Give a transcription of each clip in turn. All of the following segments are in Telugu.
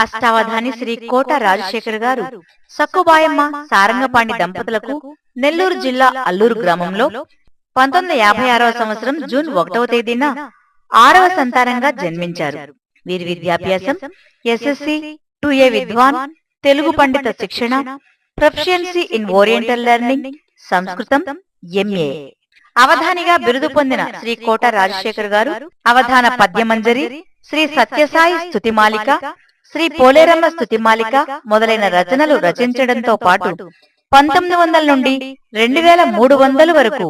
అష్టావధాని శ్రీ కోట రాజశేఖర్ గారు సక్కుబాయమ్మ సారంగపాణి దంపతులకు నెల్లూరు జిల్లా అల్లూరు గ్రామంలో 1956వ సంవత్సరం జూన్ 1వ తేదీన 6వ సంతానంగా జన్మించారు. వీరి విద్యాభ్యాసం ఎస్ఎస్సి 2A విద్వాన్, తెలుగు పండిత శిక్షణ, ప్రొఫిషియన్సీ ఇన్ ఓరియంటల్ లెర్నింగ్, సంస్కృతం MA. అవధానిగా బిరుదు పొందిన శ్రీ కోట రాజశేఖర్ గారు అవధాన పద్యమంజరి, శ్రీ సత్యసాయి స్తుతిమాలిక, శ్రీ పోలేరమ్మ స్తుతిమాలిక మొదలైన రచనలు రచించడంతో పాటు 1900 నుండి 2300 వరకు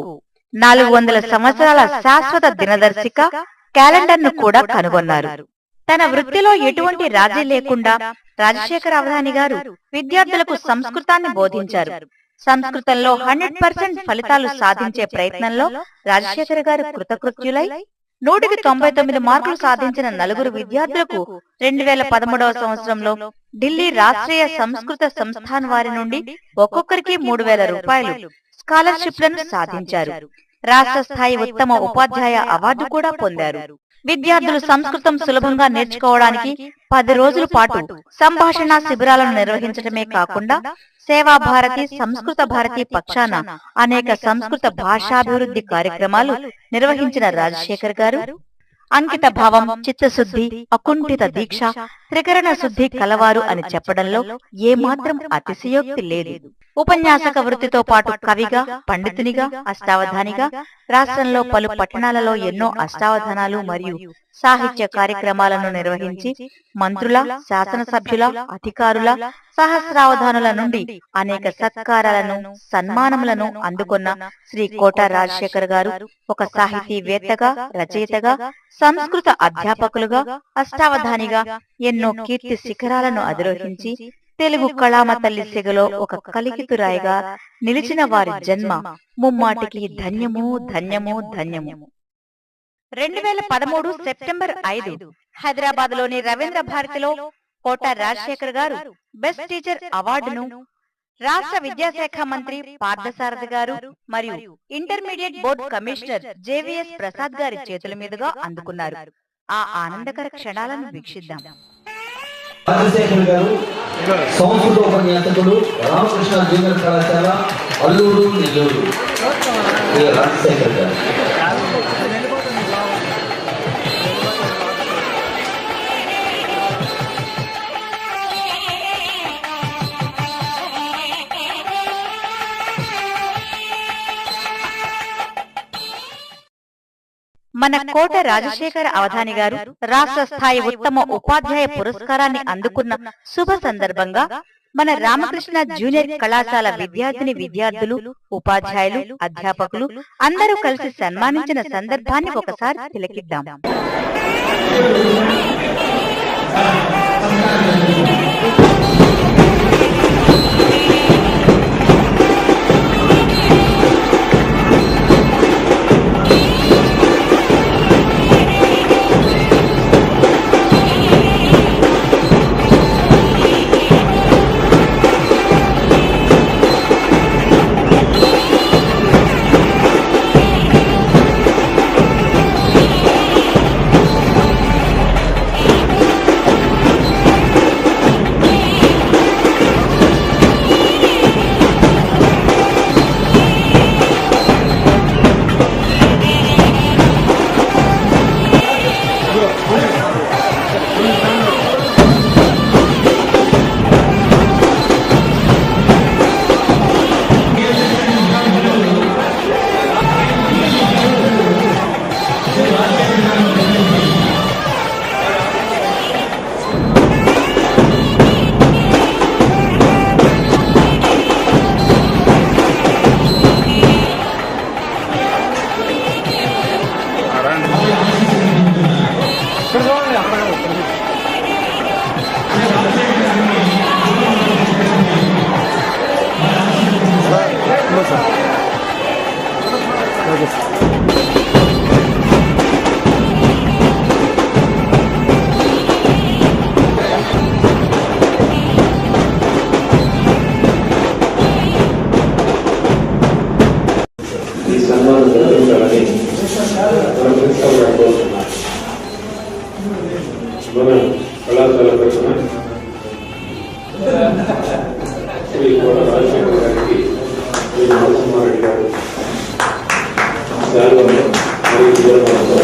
400 సంవత్సరాల శాశ్వత దినదర్శిక క్యాలెండర్ను కూడా కనుగొన్నారు. తన వృత్తిలో ఎటువంటి రాజీ లేకుండా రాజశేఖర అవధాని గారు విద్యార్థులకు సంస్కృతాన్ని బోధించారు. సంస్కృతంలో 100% ఫలితాలు సాధించే ప్రయత్నంలో రాజశేఖర గారు కృతకృత్యులై 100కి 99 మార్కులు సాధించిన 4 విద్యార్థులకు 2013వ సంవత్సరంలో ఢిల్లీ రాష్ట్రీయ సంస్కృత సంస్థాన్ వారి నుండి ఒక్కొక్కరికి 3000 రూపాయలు స్కాలర్షిప్లను సాధించారు. రాష్ట్ర స్థాయి ఉత్తమ ఉపాధ్యాయ అవార్డు కూడా పొందారు. విద్యార్థులు సంస్కృతం సులభంగా నేర్చుకోవడానికి 10 రోజుల పాటు సంభాషణ శిబిరాలను నిర్వహించడమే కాకుండా సేవాభారతి, సంస్కృత భారతి పక్షాన అనేక సంస్కృత భాషాభివృద్ధి కార్యక్రమాలు నిర్వహించిన రాజశేఖర్ గారు అంకిత భావం, చిత్తశుద్ధి, అకుంఠిత దీక్ష, త్రికరణ శుద్ధి కలవారు అని చెప్పడంలో ఏమాత్రం అతిశయోక్తి లేదు. ఉపన్యాసక వృత్తితో పాటు కవిగా, పండితునిగా, అష్టావధానిగా రాష్ట్రంలో పలు పట్టణాలలో ఎన్నో అష్టావధానాలు మరియు సాహిత్య కార్యక్రమాలను నిర్వహించి మంత్రుల, శాసనసభ్యుల, అధికారుల, సహస్రావధానుల నుండి అనేక సత్కారాలను, సన్మానములను అందుకున్న శ్రీ కోట రాజశేఖర్ గారు ఒక సాహితీవేత్తగా, రచయితగా, సంస్కృత అధ్యాపకులుగా, అష్టావధానిగా ఎన్నో కీర్తి శిఖరాలను అధిరోహించి తెలుగు కళామ తల్లి సెగలో ఒక కలికితురాయిగా నిలిచిన వారి జన్మ ముమ్మాటికి ధన్యము ధన్యము ధన్యము. 2013 సెప్టెంబర్ 5 హైదరాబాద్ లోని రవీంద్ర భారతిలో కోట రాజశేఖర్ గారు బెస్ట్ టీచర్ అవార్డును రాష్ట్ర విద్యాశాఖ మంత్రి పార్థసారథి గారు మరియు intermediate board commissioner JVS Prasad గారి చేతుల మీదుగా అందుకున్నారు. ఆ ఆనందకర క్షణాలను వీక్షిద్దాం. రాజశేఖర్ గారు సంస్కృత ఉపన్యాసకుడు, రామకృష్ణ జూనియర్ కళాశాల, అల్లూరు, నెల్లూరు. రాజశేఖర్ గారు మన కోట రాజశేఖర అవధాని గారు రాష్ట్ర స్థాయి ఉత్తమ ఉపాధ్యాయ పురస్కారాన్ని అందుకున్న శుభ సందర్భంగా మన రామకృష్ణ జూనియర్ కళాశాల విద్యార్థిని విద్యార్థులు, ఉపాధ్యాయులు, అధ్యాపకులు అందరూ కలిసి సన్మానించిన సందర్భాన్ని ఒకసారి తిలకిద్దాం. శ్రీ కోట రాజశేఖర్ గారికి, శ్రీ నరసింహారెడ్డి గారు శాలువను మరియు పూలమాలతో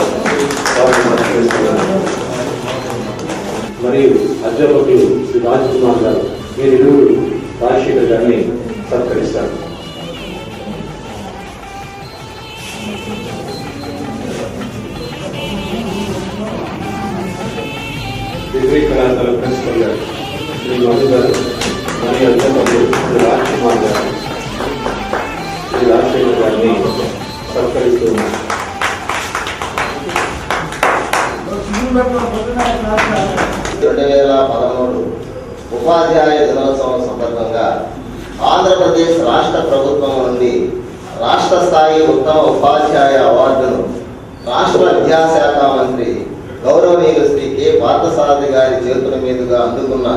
మరియు అధ్యాపకులు శ్రీ రాజ్ కుమార్ గారు వీరిరువురు రాజశేఖర్ గారిని సత్కరిస్తారు. డిగ్రీ కళాశాల ప్రిన్సిపల్ గారు శ్రీ మధు గారు మరియు అధ్యాపకులు శ్రీ రాజ్ కుమార్ గారు శ్రీ రాజశేఖర్ గారిని సత్కరిస్తూ ఉన్నారు. 2013 ఉపాధ్యాయ దినోత్సవం సందర్భంగా ఆంధ్రప్రదేశ్ రాష్ట్ర ప్రభుత్వం నుండి రాష్ట్ర స్థాయి ఉత్తమ ఉపాధ్యాయ అవార్డును రాష్ట్ర విద్యాశాఖ మంత్రి గౌరవనీయులు శ్రీ కె పార్థసారథి గారి చేతుల మీదుగా అందుకున్న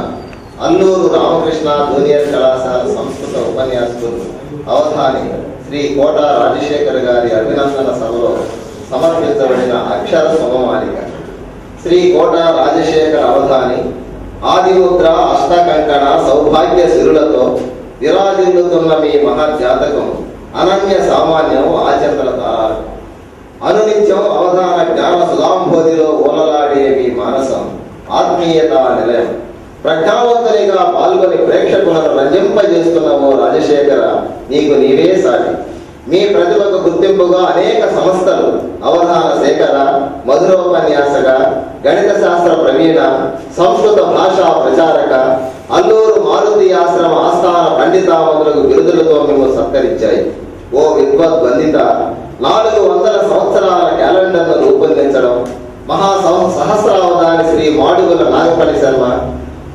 అల్లూరు రామకృష్ణ జూనియర్ కళాశాల సంస్కృత ఉపన్యాసకులు అవధాని శ్రీ కోట రాజశేఖర్ గారి అభినందన సభలో సమర్పించబడిన అక్షర సమమాలిక. శ్రీ కోట రాజశేఖర్ అవధాని ఆదిముద్ర అష్టకంకణ సౌభాగ్య సిరులతో విరాజిల్లుతున్న మీ మహర్జాతకం అనన్య సామాన్యం ఆచంద్ర తారాలు. అనునిత్యం అవధాన జ్ఞాన సుధాంబోధిలో ఓలలాడే మీ మానసం ఆత్మీయత నిలయం. ప్రజ్ఞావంతునిగా పాల్గొని ప్రేక్షకులను రంజింపజేస్తున్న ఓ రాజశేఖర, నీకు నీవే సాటి. మీ ప్రతిభకు గుర్తింపుగా అనేక సంస్థలు అవధాన శేఖర, మధురోపన్యాసక, గణిత శాస్త్ర ప్రవీణ, సంస్కృత భాషా ప్రచారక, అల్లూరు మారుతి ఆశ్రమ ఆస్థాన పండిత మొదలగు బిరుదులతో మేము సత్కరించాయి. ఓ విద్వద్వందిత, 400 సంవత్సరాల క్యాలెండర్ను రూపొందించడం, సహస్రావధాని శ్రీ మాడుగుల నాగపల్లి శర్మ,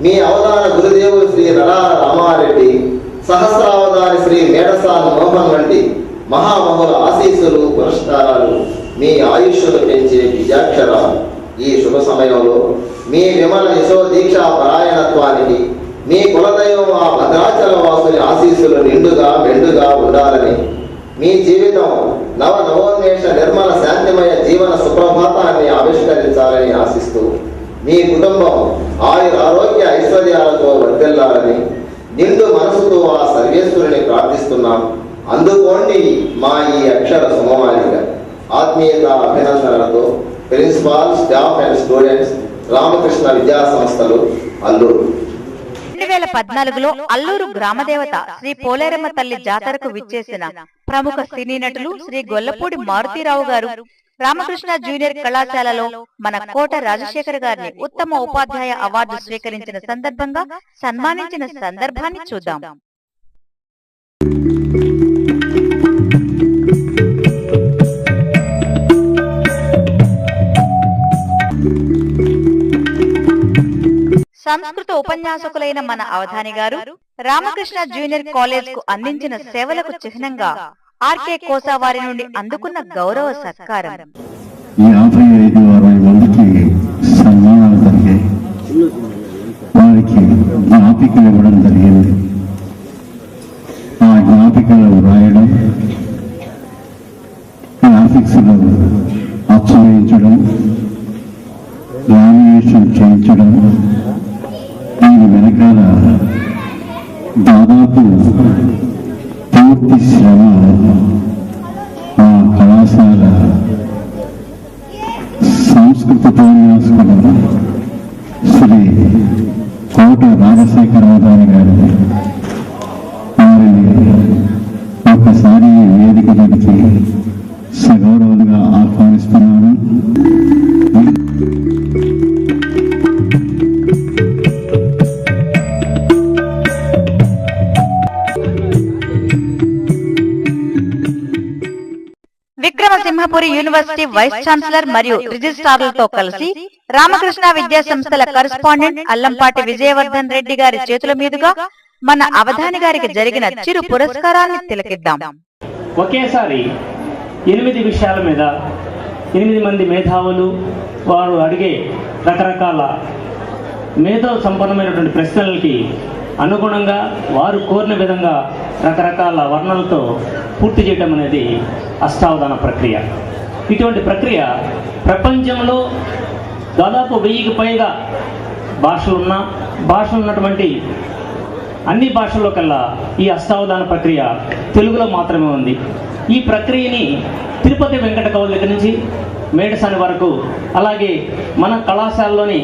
మీ అవధాన గురుదేవులు శ్రీ నరాల రామారెడ్డి, సహస్రావధాని శ్రీ మేడసాన్ మోహన్ వంటి మహామహుల ఆశీస్సులు పురస్కారాలు మీ ఆయుష్ను పెంచే బీజాక్షరాలు. ఈ శుభ సమయంలో మీ విమల యశోదీక్షా పరాయణత్వానికి మీ కులదైవం ఆ భద్రాచల వాసుని ఆశీస్సులు నిండుగా మెండుగా ఉండాలని, మీ జీవితం నవోన్మేష నిర్మల శాంతిమయ జీవన సుప్రభాతాన్ని ఆవిష్కరించాలని ఆశిస్తూ, మీ కుటుంబం ఆరోగ్య ఐశ్వర్యాలతో వర్ధిల్లాలని నిండు మనసుతో ఆ సర్వేశ్వరుని ప్రార్థిస్తున్నాం. అందుకోండి మా ఈ అక్షర సమమాలిక. ఆత్మీయత అభినందనలతో principal, staff and students, Ramakrishna విద్యా సంస్థలు, అల్లూరు. 2014లో అల్లూరు గ్రామదేవత శ్రీ పోలేరమ్మ తల్లి జాతరకు విచ్చేసిన ప్రముఖ సినీ నటులు శ్రీ గొల్లపూడి మారుతీరావు గారు రామకృష్ణ జూనియర్ కళాశాలలో మన కోట రాజశేఖర్ గారిని ఉత్తమ ఉపాధ్యాయ అవార్డు స్వీకరించిన సందర్భంగా సన్మానించిన సందర్భాన్ని చూద్దాం. సంస్కృత ఉపన్యాసకులైన మన అవధాని గారు రామకృష్ణ జూనియర్ కాలేజ్ కు అందించిన సేవలకు చిహ్నంగా ఆర్కే కోసా వారి నుండి అందుకున్న గౌరవ సత్కారం. 55-60 మందికి సన్మానాలు జరిగాయి. వారికి జ్ఞాపికలు ఇవ్వడం జరిగింది. ఆ జ్ఞాపికలు రాయడం, గ్రాఫిక్స్ లో అచ్చు వేయించడం, లామినేషన్ చేయించడం, దీని వెనకాల దాదాపు పూర్తి శ్రమ ఆ కళాశాల సంస్కృత ఉపన్యాసకులు శ్రీ కోట రాజశేఖర్ అవధాని గారు. వారిని ఒకసారి వేదిక మీదకి సగౌరవంగా ఆహ్వానిస్తున్నాను. విక్రమసింహపురి యూనివర్సిటీ వైస్ ఛాన్సలర్ మరియు రిజిస్ట్రార్లతో కలిసి రామకృష్ణ విద్యా సంస్థల కరస్పాండెంట్ అల్లంపాటి విజయవర్ధన్ రెడ్డి గారి చేతుల మీదుగా మన అవధాని గారికి జరిగిన చిరు పురస్కారాన్ని తిలకిద్దాం. ఒకేసారి 8 విషయాల మీద 8 మంది మేధావులు వారు అడిగే రకరకాల మేధో సంపన్నమైనటువంటి ప్రశ్నలకి అనుగుణంగా వారు కోరిన విధంగా రకరకాల వర్ణనలతో పూర్తి చేయడం అనేది అష్టావధాన ప్రక్రియ. ఇటువంటి ప్రక్రియ ప్రపంచంలో దాదాపు 1000కి పైగా భాషలు ఉన్నటువంటి అన్ని భాషల్లో కల్లా ఈ అష్టావధాన ప్రక్రియ తెలుగులో మాత్రమే ఉంది. ఈ ప్రక్రియని తిరుపతి వెంకట కవుల దగ్గర నుంచి మేడసాని వరకు, అలాగే మన కళాశాలలోని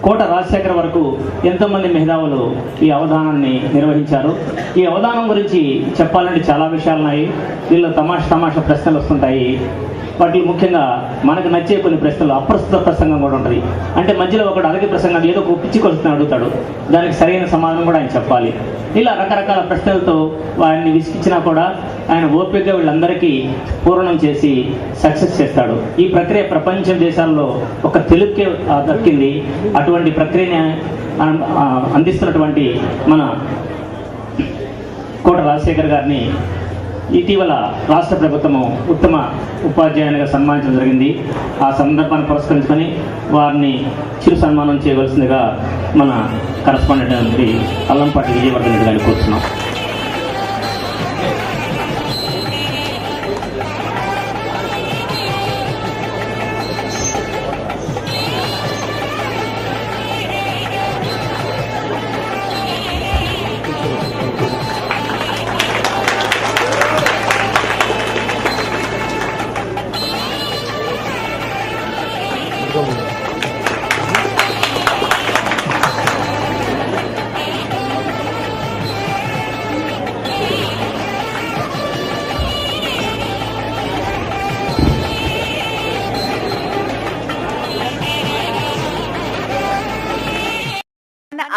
కోట రాజశేఖర్ వరకు ఎంతోమంది మేధావులు ఈ అవధానాన్ని నిర్వహించారు. ఈ అవధానం గురించి చెప్పాలంటే చాలా విషయాలు ఉన్నాయి. దీనిలో తమాషా ప్రశ్నలు వస్తుంటాయి. వాటిలో ముఖ్యంగా మనకు నచ్చే కొన్ని ప్రశ్నలు, అప్రస్తుత ప్రసంగం కూడా ఉంటుంది. అంటే మధ్యలో ఒకడు అలగి ప్రసంగం ఏదో ఒక పిచ్చి క్వశ్చన్ అడుగుతాడు, దానికి సరైన సమాధానం కూడా ఆయన చెప్పాలి. ఇలా రకరకాల ప్రశ్నలతో ఆయన్ని విసిగించినా కూడా ఆయన ఓపికగా వీళ్ళందరికీ పూర్ణం చేసి సక్సెస్ చేస్తాడు. ఈ ప్రక్రియ ప్రపంచ దేశాల్లో ఒక తెలుగుకే దక్కింది. అటువంటి ప్రక్రియని అందిస్తున్నటువంటి మన కోట రాజశేఖర్ గారిని ఇటీవల రాష్ట్ర ప్రభుత్వము ఉత్తమ ఉపాధ్యాయునిగా సన్మానించడం జరిగింది. ఆ సందర్భాన్ని పురస్కరించుకొని వారిని చిరు సన్మానం చేయవలసిందిగా మన కరస్పాండెంట్ అల్లంపాటి విజయవర్ధన్ రెడ్డి గారిని కోరుతున్నాం.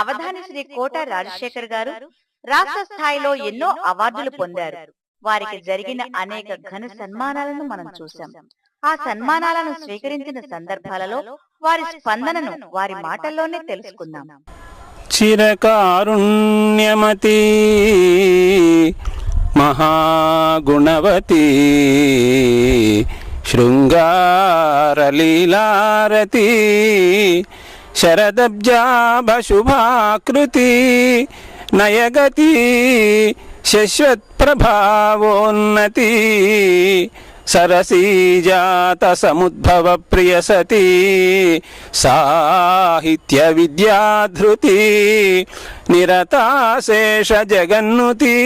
అవధాని శ్రీ కోట రాజశేఖర్ గారు రాష్ట్ర స్థాయిలో ఎన్నో అవార్డులు పొందారు. వారికి జరిగిన అనేక ఘన సన్మానాలను మనం చూశాం. ఆ సన్మానాలను స్వీకరించిన సందర్భాలలో వారి స్పందనను వారి మాటల్లోనే తెలుసుకుందాం. చిరకారుణ్యమతి మహాగుణవతి శృంగారలీలారతి శరదబ్జాభశుభాకృతి నయగతి శశ్వత్ప్రభావోన్నతి సరసీజాత సముద్భవ ప్రియసతి సాహిత్య విద్యాధృతి నిరతాశేష జగన్నుతి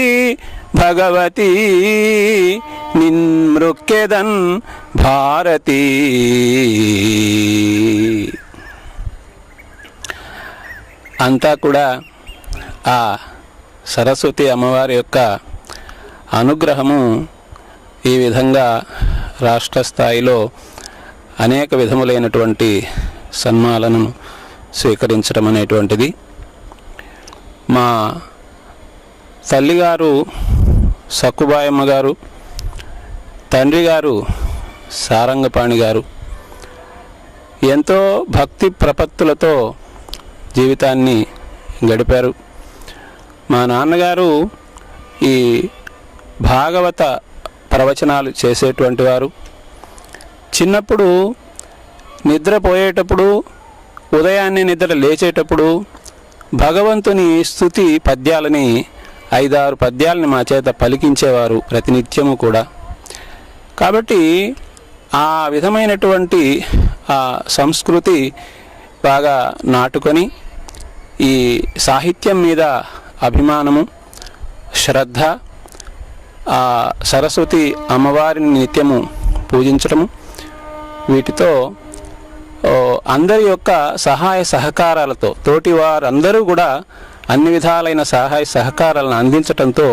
భగవతి నిన్మృక్కెదన్ భారతి. అంతా కూడా ఆ సరస్వతి అమ్మవారి యొక్క అనుగ్రహము ఈ విధంగా రాష్ట్ర స్థాయిలో అనేక విధములైనటువంటి సన్మానాలను స్వీకరించడం అనేటువంటిది. మా తల్లిగారు సక్కుబాయమ్మ గారు, తండ్రి గారు సారంగపాణి గారు ఎంతో భక్తి ప్రపత్తులతో జీవితాన్ని గడిపారు. మా నాన్నగారు ఈ భాగవత ప్రవచనాలు చేసేటువంటి వారు. చిన్నప్పుడు నిద్రపోయేటప్పుడు, ఉదయాన్నే నిద్ర లేచేటప్పుడు భగవంతుని స్తుతి పద్యాలని 5-6 పద్యాలని మా చేత పలికించేవారు ప్రతినిత్యము కూడా. కాబట్టి ఆ విధమైనటువంటి ఆ సంస్కృతి బాగా నాటుకొని ఈ సాహిత్యం మీద అభిమానము, శ్రద్ధ, ఆ సరస్వతి అమ్మవారిని నిత్యము పూజించడము, వీటితో అందరి యొక్క సహాయ సహకారాలతో తోటి వారందరూ కూడా అన్ని విధాలైన సహాయ సహకారాలను అందించటంతో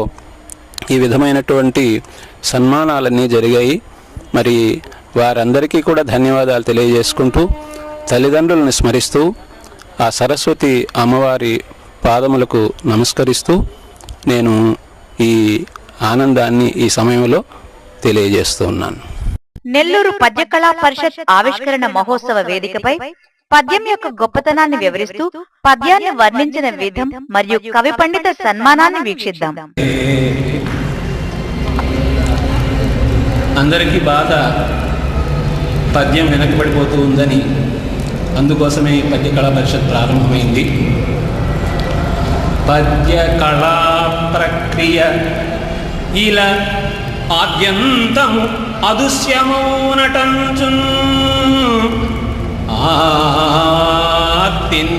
ఈ విధమైనటువంటి సన్మానాలన్నీ జరిగాయి. మరి వారందరికీ కూడా ధన్యవాదాలు తెలియజేసుకుంటూ, తల్లిదండ్రులను స్మరిస్తూ, ఆ సరస్వతి అమ్మవారి పాదములకు నమస్కరిస్తూ నేను ఈ ఆనందాన్ని ఈ సమయంలో తెలియజేస్తూ ఉన్నాను. నెల్లూరు పద్య కళా పరిషత్ ఆవిష్కరణ మహోత్సవ వేదికపై పద్యం యొక్క గొప్పతనాన్ని వివరిస్తూ పద్యాన్ని వర్ణించిన విధం మరియు కవి పండిత సన్మానాన్ని వీక్షిద్దాం. అందరికీ బాగా పద్యం వెనకబడిపోతూ ఉందని, అందుకోసమే పద్య కళా పరిషత్ ప్రారంభమైంది. పద్య కళా ప్రక్రియ ఇలా ఆద్యంతము అదుశ్యమౌనటంచున్ ఆర్తిన్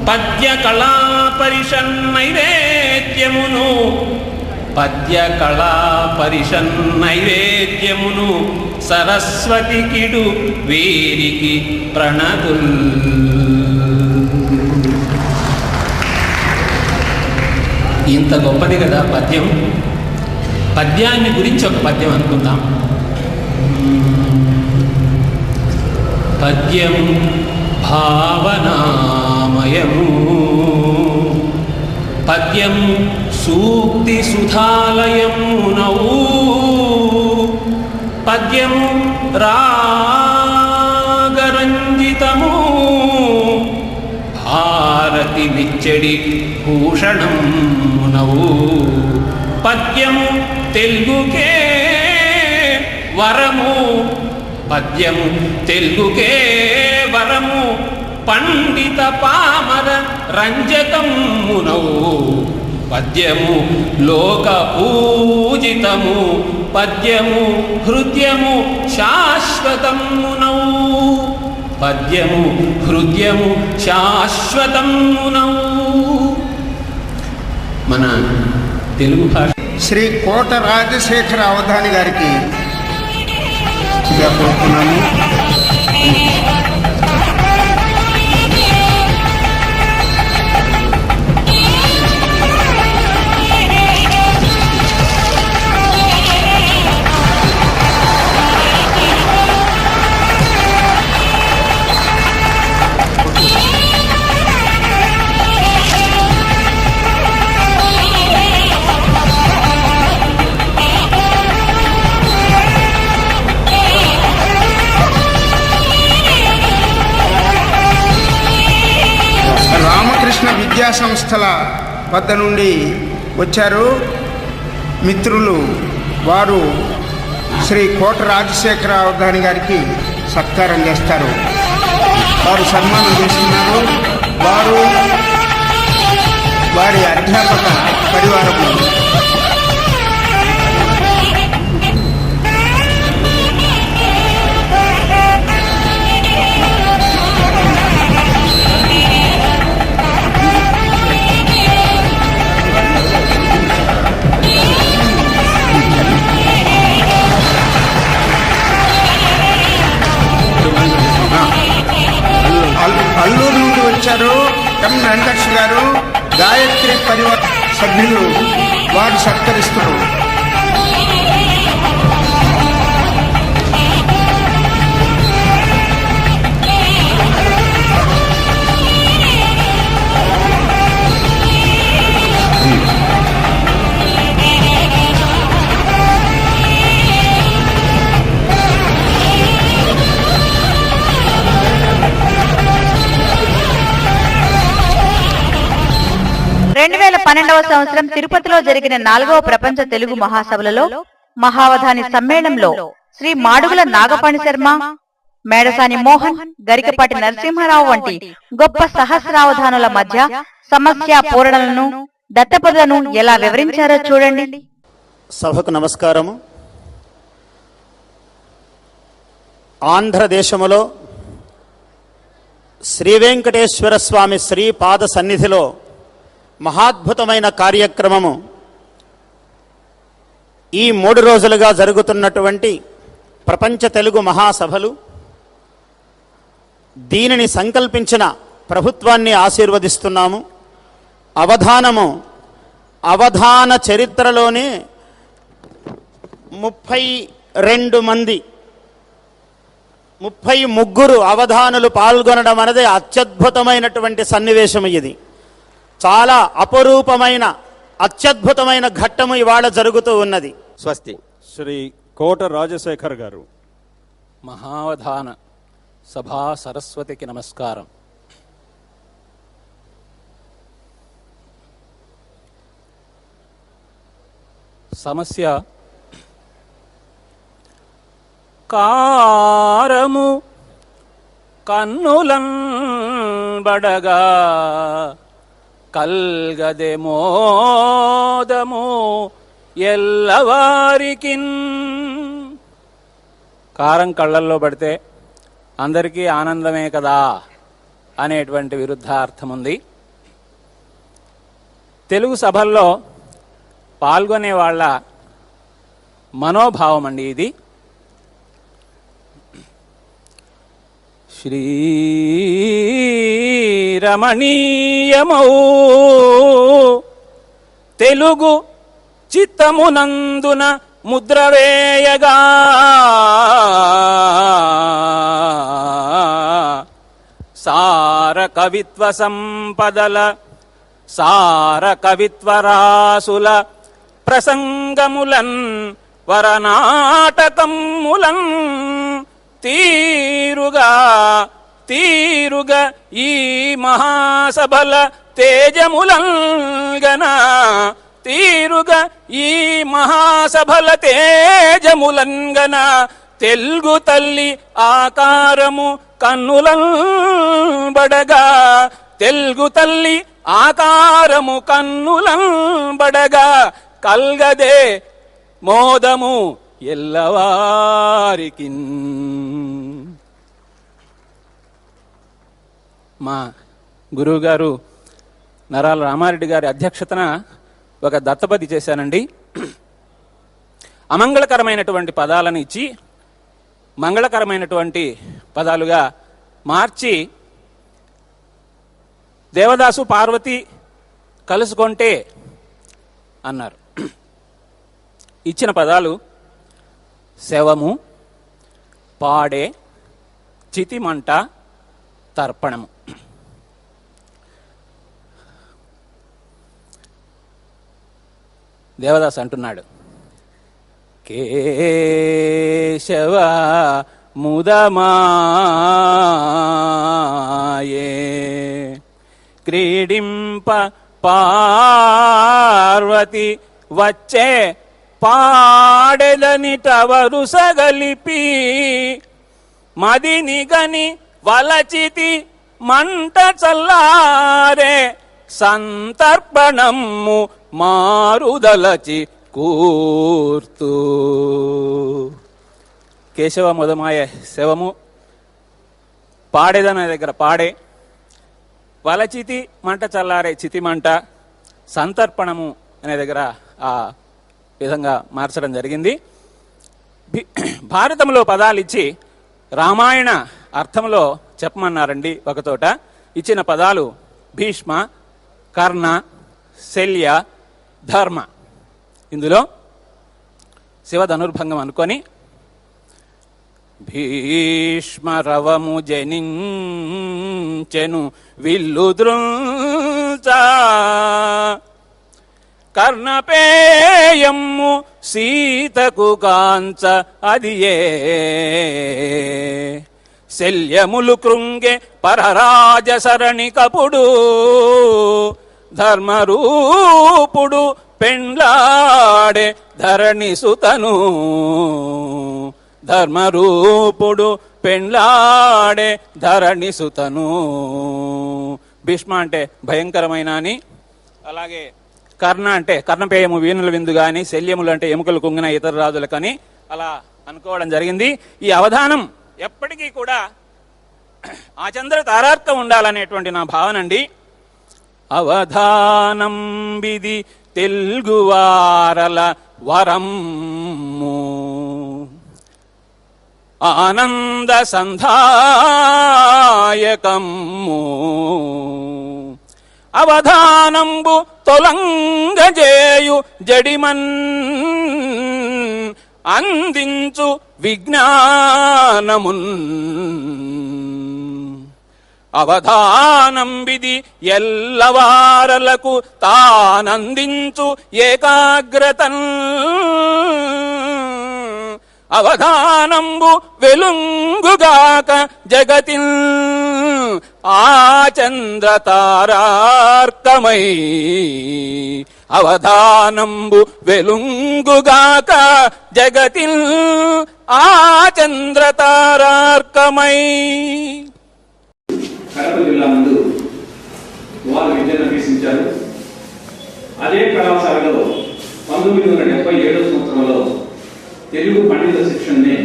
పద్య కళా పరిషన్నైవేద్యమును పద్య కళా పరిషన్నైవేద్యమును సరస్వతి కిడు వీరికి ప్రణతుల్. ఇంత గొప్పది కదా పద్యం. పద్యాన్ని గురించి ఒక పద్యం అనుకుందాం. పద్యం భావనామయము, పద్యం సూక్తి సుధాలయమునవు, పద్యము రాగరంజితము, భారతి విచ్చడి భూషణమునవు, పద్యము తెలుగుకే వరము, పద్యము తెలుగుకే వరము, పండిత పామర రంజకమునవు, పద్యము లోక పూజితము, పద్యము హృదయము శాశ్వతమునవు, పద్యము హృదయము శాశ్వతమునవు. మన తెలుగు భాష శ్రీ కోట రాజశేఖర అవధాని గారికి కోరుకున్నాము. విద్యా సంస్థల వద్ద నుండి వచ్చారు మిత్రులు. వారు శ్రీ కోట రాజశేఖర అవధాని గారికి సత్కారం చేస్తారు. వారు సన్మానం చేస్తున్నారు. వారు వారి అధ్యాపక పరివారము. అల్లూరు నుండి వచ్చారు ఎం వెంకటేష్ గారు, గాయత్రి పరివార సభ్యులు. వారు సత్కరిస్తారు. సంవత్సరం తిరుపతిలో జరిగిన 4వ ప్రపంచ తెలుగు మహాసభలలో మహావధాని సమ్మేళనంలో శ్రీ మాడుగుల నాగపాణి శర్మ, మేడసాని మోహన్, గరికపాటి నరసింహారావు వంటి గొప్ప సహస్రావధానుల మధ్య సమస్య పూరణలను, దత్తపదులను ఎలా వివరించారో చూడండి. సభకు నమస్కారము. ఆంధ్రదేశములో శ్రీ వెంకటేశ్వర స్వామి శ్రీపాద సన్నిధిలో మహాద్భుతమైన కార్యక్రమము ఈ 3 రోజులుగా జరుగుతున్నటువంటి ప్రపంచ తెలుగు మహాసభలు. దీనిని సంకల్పించిన ప్రభుత్వాన్ని ఆశీర్వదిస్తున్నాము. అవధాన చరిత్రలోనే 33 అవధానులు పాల్గొనడం అనేది అత్యద్భుతమైనటువంటి సన్నివేశం. ఇది చాలా అపరూపమైన అత్యద్భుతమైన ఘట్టము ఇవాళ జరుగుతూ ఉన్నది. స్వస్తి. శ్రీ కోట రాజశేఖర్ గారు. మహావధాన సభా సరస్వతికి నమస్కారం. సమస్య కారము కన్నులన్ బడగా కల్గదే మోదము ఎల్లవారికిన్. కారం కళ్ళల్లో పడితే అందరికీ ఆనందమే కదా అనేటువంటి విరుద్ధార్థం ఉంది. తెలుగు సభల్లో పాల్గొనే వాళ్ళ మనోభావం అండి ఇది. శ్రీరమణీయమౌ తెలుగు చిత్తమునందున ముద్రవేయగా సార కవిత్వ సంపదల సార కవిత్వరాసుల ప్రసంగములన్ వరనాటకములన్ తీరుగా ఈ మహాసభల తేజములంగన తీరుగా ఈ మహాసభల తేజములంగన తెలుగు తల్లి ఆకారము కన్నులం బడగా తెలుగు తల్లి ఆకారము కన్నులం బడగా కల్గదే మోదము ఎల్లవారికి. మా గురువుగారు నరాల రామారెడ్డి గారి అధ్యక్షతన ఒక దత్తపది చేశానండి. అమంగళకరమైనటువంటి పదాలను ఇచ్చి మంగళకరమైనటువంటి పదాలుగా మార్చి దేవదాసు పార్వతి కలుసుకుంటే అన్నారు. ఇచ్చిన పదాలు శవము, పాడే, చితిమంట, తర్పణము. దేవదాస్ అంటున్నాడు, కేశవ ముదమాయే క్రీడింప పార్వతి వచ్చే పాడెదనిటవరు సగలిపి మదినిగని వలచితి మంట చల్లారే సంతర్పణము మారుదలచి కూర్తు. కేశవ ముదమాయ శవము, పాడేదనే దగ్గర పాడే, వలచితి మంట చల్లారే చితిమంట, సంతర్పణము అనే దగ్గర ఆ విధంగా మార్చడం జరిగింది. భారతంలో పదాలు ఇచ్చి రామాయణ అర్థంలో చెప్పమన్నారండి. ఒకచోట ఇచ్చిన పదాలు భీష్మ, కర్ణ, శల్య, ధర్మ. ఇందులో శివ ధనుర్భంగం అనుకొని భీష్మ రవము జనించెను విల్లు దృంచా కర్ణపేయమ్ము సీతకు కాంచ అదియే శల్యములు కృంగే పరరాజ సరణి కపుడు ధర్మరూపుడు పెండ్లాడే ధరణి సుతను ధర్మరూపుడు పెండ్లాడే ధరణి సుతను. భీష్మ అంటే భయంకరమైన అని, అలాగే కర్ణ అంటే కర్ణపేయము వీణుల విందు కానీ, శల్యములు అంటే ఎముకలు కుంగిన ఇతర రాజులకని అలా అనుకోవడం జరిగింది. ఈ అవధానం ఎప్పటికీ కూడా ఆచంద్ర తారార్కం ఉండాలనేటువంటి నా భావన అండి. అవధానం విధి తెలుగువారల వరము ఆనంద సంధాయకము అవధానంబు తొలంగజేయు జడిమన్ అందించు విజ్ఞానమున్ అవధానం విధి ఎల్లవారలకు తానందించు ఏకాగ్రతన్ అవధానంబు వెలుంగుగాక జగతిన్ ఆచంద్ర తారార్కమై అవధానంబు వెలుంగుగాక జగతిన్ ఆచంద్ర తారార్కమై. కడప జిల్లా నందు వారు విద్యను అభ్యసించారు. అదే కళాశాలలో 1977 సంవత్సరంలో తెలుగు పండిత శిక్షణని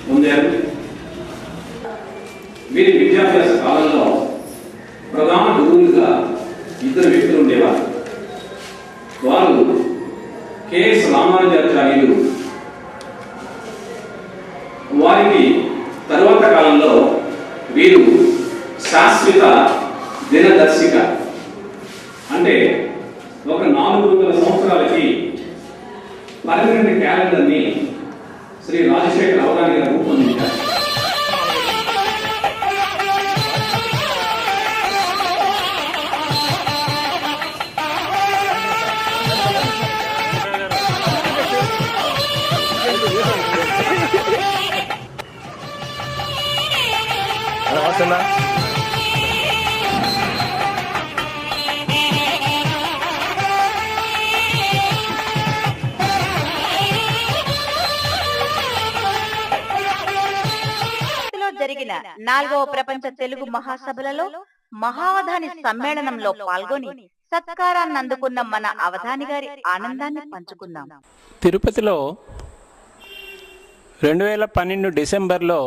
పొందారు. వీరి విద్యాభ్యాస కాలంలో ప్రధాన గురువులుగా 2 వ్యక్తులు ఉండేవారు. వారు కెఎస్ రామానుజాచార్యులు. వారికి తరువాత కాలంలో వీరు శాశ్వత దినదర్శిక అంటే ఒక 400 సంవత్సరాలకి పర్మనెంట్ క్యాలెండర్ని శ్రీ రాజశేఖర్ అవధాని గారు రూపొందించారు. జరిగిన 4వ ప్రపంచ తెలుగు మహాసభలలో మహావధాని సమ్మేళనంలో పాల్గొని సత్కారాన్ని అందుకున్న మన అవధాని గారి ఆనందాన్ని పంచుకుందాం. తిరుపతిలో 2012 డిసెంబర్లో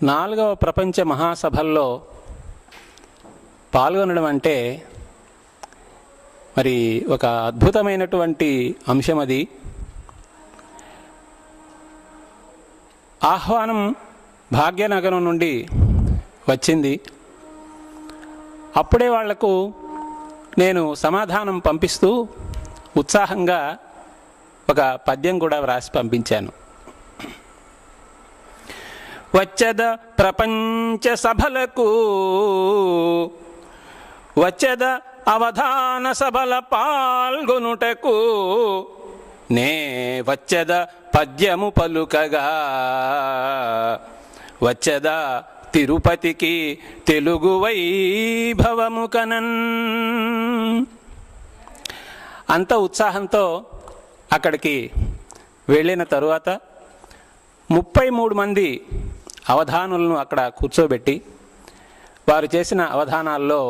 4వ ప్రపంచ మహాసభల్లో పాల్గొనడం అంటే మరి ఒక అద్భుతమైనటువంటి అంశం. అది ఆహ్వానం భాగ్యనగరం నుండి వచ్చింది. అప్పుడే వాళ్లకు నేను సమాధానం పంపిస్తూ ఉత్సాహంగా ఒక పద్యం కూడా వ్రాసి పంపించాను. వచ్చద ప్రపంచ సభలకు వచ్చద అవధాన సభల పాల్గొనుటకు నే వచ్చద పద్యము పలుకగా వచ్చద తిరుపతికి తెలుగు వైభవము కనన్. అంత ఉత్సాహంతో అక్కడికి వెళ్ళిన తరువాత 33 మంది అవధానులను అక్కడ కూర్చోబెట్టి వారు చేసిన అవధానాల్లో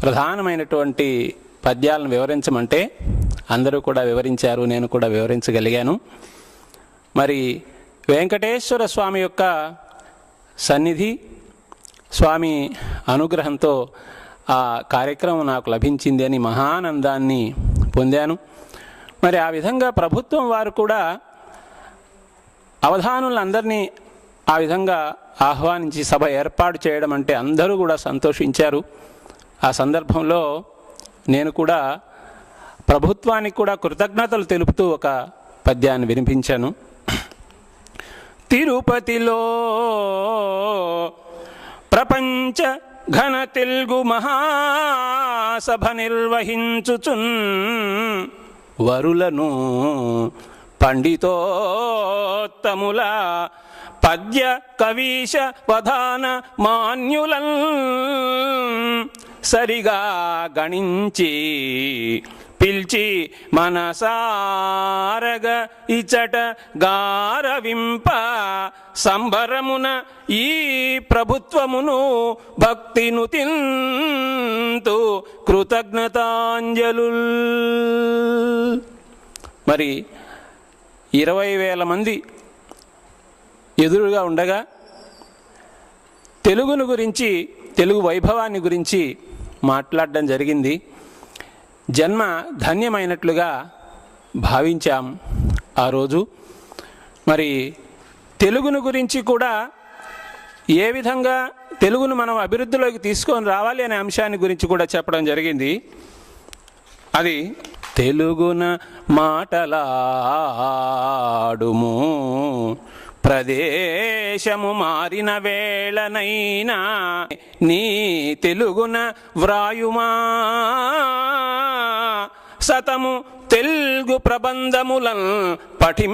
ప్రధానమైనటువంటి పద్యాలను వివరించమంటే అందరూ కూడా వివరించారు. నేను కూడా వివరించగలిగాను. మరి వెంకటేశ్వర స్వామి యొక్క సన్నిధి, స్వామి అనుగ్రహంతో ఆ కార్యక్రమం నాకు లభించింది అని మహానందాన్ని పొందాను. మరి ఆ విధంగా ప్రభుత్వం వారు కూడా అవధానులందరినీ ఆ విధంగా ఆహ్వానించి సభ ఏర్పాటు చేయడం అంటే అందరూ కూడా సంతోషించారు. ఆ సందర్భంలో నేను కూడా ప్రభుత్వానికి కూడా కృతజ్ఞతలు తెలుపుతూ ఒక పద్యాన్ని వినిపించాను. తిరుపతిలో ప్రపంచ ఘన తెలుగు మహాసభ నిర్వహించుచున్ వరులను పండితోత్తముల పద్య కవీశ వధాన మాన్యులన్ సరిగా గణించి పిల్చి మనసారగ ఇచట గారవింప సంబరమున ఈ ప్రభుత్వమును భక్తిను తింతు కృతజ్ఞతాంజలు. మరి 20,000 మంది ఎదురుగా ఉండగా తెలుగును గురించి, తెలుగు వైభవాన్ని గురించి మాట్లాడడం జరిగింది. జన్మ ధన్యమైనట్లుగా భావించాం ఆ రోజు. మరి తెలుగును గురించి కూడా ఏ విధంగా తెలుగును మనం అభివృద్ధిలోకి తీసుకొని రావాలి అనే అంశాన్ని గురించి కూడా చెప్పడం జరిగింది. అది తెలుగున మాటలాడుము ప్రదేశము మారిన వేళనైనా నీ తెలుగున వ్రాయుమా సతము తెలుగు ప్రబంధములను పఠింపుమా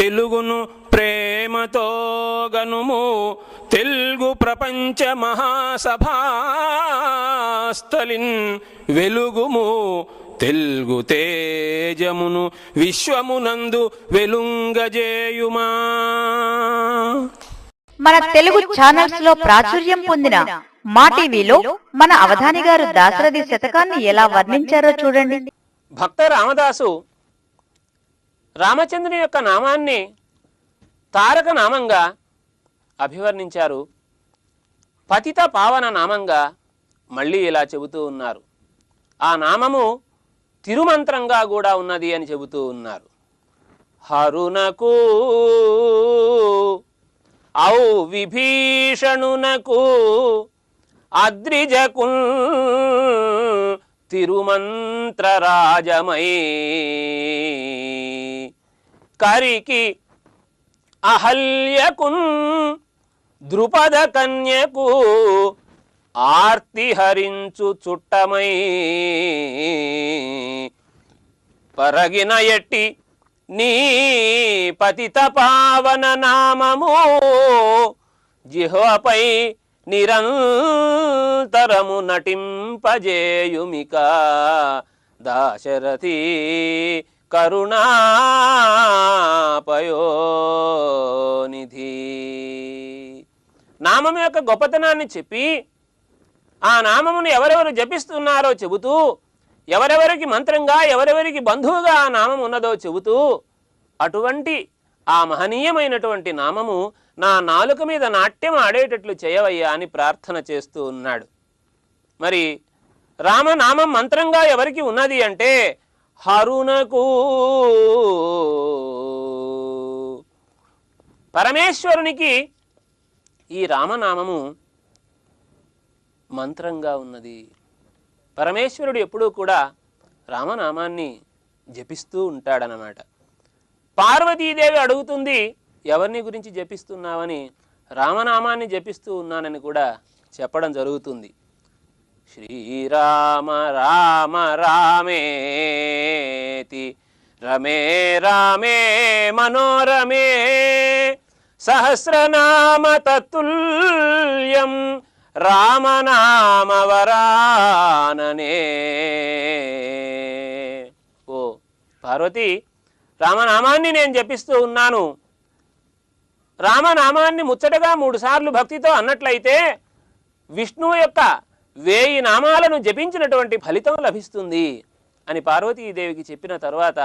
తెలుగును ప్రేమతో గనుము తెలుగు ప్రపంచ మహాసభాస్థలిన్ వెలుగుము తెలుగు తేజమును విశ్వమునందు వెలుంగజేయుమా. మన తెలుగు ఛానల్స్ లో ప్రాచుర్యం పొందిన మా టీవీలో మన అవధాని గారు దాశరథి శతకాన్ని ఎలా వర్ణించారో చూడండి. భక్త రామదాసు రామచంద్రుని యొక్క నామాన్ని తారక నామంగా అభివర్ణించారు, పతిత పావన నామంగా మళ్ళీ ఇలా చెబుతూ ఉన్నారు. ఆ నామము తిరుమంత్రంగా కూడా ఉన్నది అని చెబుతూ ఉన్నారు. హరునకు ఔ విభీషణునకు అద్రిజకు తిరుమంత్రరాజమై కరికి అహల్యకున్ ద్రుపద కన్యకు ఆర్తి హరించు చుట్టమై పరగిన ఎట్టి నీ పతిత పావన నామము జిహ్వపై నిరంతరము నటింపజేయుమిక దాశరథి కరుణాపయోనిధి. నామం యొక్క గొప్పతనాన్ని చెప్పి ఆ నామమును ఎవరెవరు జపిస్తున్నారో చెబుతూ, ఎవరెవరికి మంత్రంగా ఎవరెవరికి బంధువుగా ఆ నామం ఉన్నదో చెబుతూ, అటువంటి ఆ మహనీయమైనటువంటి నామము నా నాలుక మీద నాట్యం ఆడేటట్లు చేయవయ్యా అని ప్రార్థన చేస్తూ ఉన్నాడు. మరి రామనామం మంత్రంగా ఎవరికి ఉన్నది అంటే హరునకు, పరమేశ్వరునికి ఈ రామనామము మంత్రంగా ఉన్నది. పరమేశ్వరుడు ఎప్పుడూ కూడా రామనామాన్ని జపిస్తూ ఉంటాడనమాట. పార్వతీదేవి అడుగుతుంది, ఎవరిని గురించి జపిస్తున్నావని? రామనామాన్ని జపిస్తూ ఉన్నానని కూడా చెప్పడం జరుగుతుంది. శ్రీరామ రామ రామేతి రమే రామే మనోరమే సహస్రనామ తత్తుల్యం రామనామవరాననే. ఓ పార్వతి, రామనామాన్ని నేను జపిస్తూ ఉన్నాను. రామనామాన్ని ముచ్చటగా 3 సార్లు భక్తితో అన్నట్లయితే విష్ణువు యొక్క 1000 నామాలను జపించినటువంటి ఫలితం లభిస్తుంది అని పార్వతీదేవికి చెప్పిన తరువాత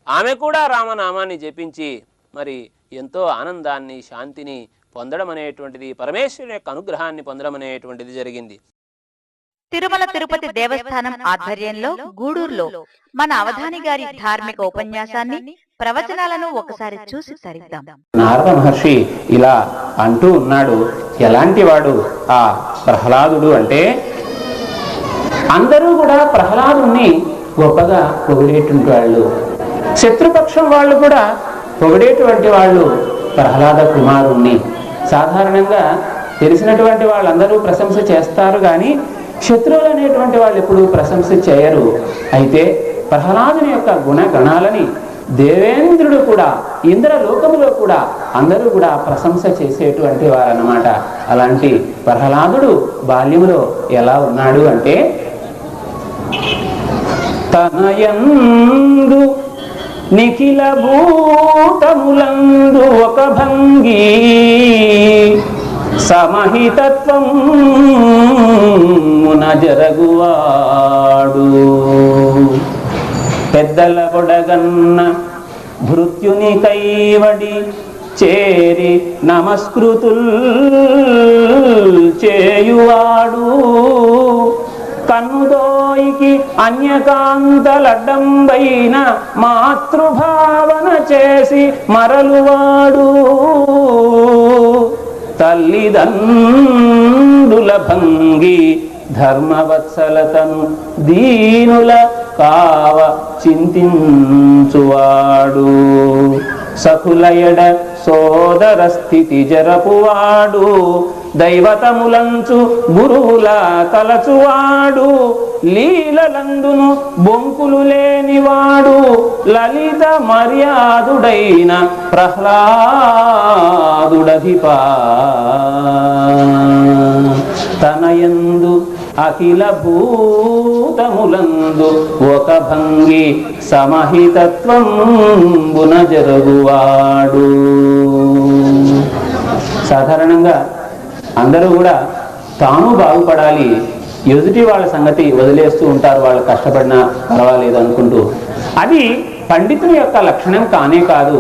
ఆమె కూడా రామనామాన్ని జపించి మరి ఎంతో ఆనందాన్ని, శాంతిని పొందడం అనేటువంటిది, పరమేశ్వరుని యొక్క అనుగ్రహాన్ని పొందడం అనేటువంటిది జరిగింది. తిరుమల తిరుపతి దేవస్థానం ఆధ్వర్యంలో గూడూరులో మన అవధాని గారి ధార్మిక ఉపన్యాసాన్ని, ప్రవచనాలను ఒకసారి చూసి తరిద్దాం. నారద మహర్షి ఇలా అంటూ ఉన్నాడు. ఎలాంటి వాడు ఆ ప్రహ్లాదుడు అంటే, అందరూ కూడా ప్రహ్లాదుని గొప్పగా పొగిడేటువంటి వాళ్ళు, శత్రుపక్షం వాళ్ళు కూడా పొగిడేటువంటి వాళ్ళు ప్రహ్లాద కుమారుణ్ణి. సాధారణంగా తెలిసినటువంటి వాళ్ళందరూ ప్రశంస చేస్తారు కానీ శత్రువులు అనేటువంటి వాళ్ళు ఎప్పుడూ ప్రశంస చేయరు. అయితే ప్రహ్లాదుని యొక్క గుణగణాలని దేవేంద్రుడు కూడా, ఇంద్రలోకములో కూడా అందరూ కూడా ప్రశంస చేసేటువంటి వారన్నమాట. అలాంటి ప్రహ్లాదుడు బాల్యములో ఎలా ఉన్నాడు అంటే, తనయందు నిఖిల భూతములందు ఒక భంగి సమహితత్వమున జరగువాడు, పెద్దల పొడగన్న భృత్యుని కైవడి చేరి నమస్కృతుల్ చేయువాడు, కన్నుదోయికి అన్యకాంతలడ్డంబైన మాతృభావన చేసి మరలువాడు, తల్లిదండ్రుల భంగి ధర్మవత్సలతను దీనుల కావ చింతించువాడు, సకులయడ సోదర స్థితి జరపువాడు, దైవతములంచు గురువుల తలచువాడు, లీలలందును బొంకులు లేనివాడు, లలిత మర్యాదుడైన ప్రహ్లాదుడధిపా, తనయందు అఖిల భూతములందు ఒక భంగి సమహితత్వంబున జరుగువాడు. సాధారణంగా అందరూ కూడా తాను బాగుపడాలి, ఎదుటి వాళ్ళ సంగతి వదిలేస్తూ ఉంటారు, వాళ్ళు కష్టపడినా పర్వాలేదు అనుకుంటూ. అది పండితుని యొక్క లక్షణం కానే కాదు.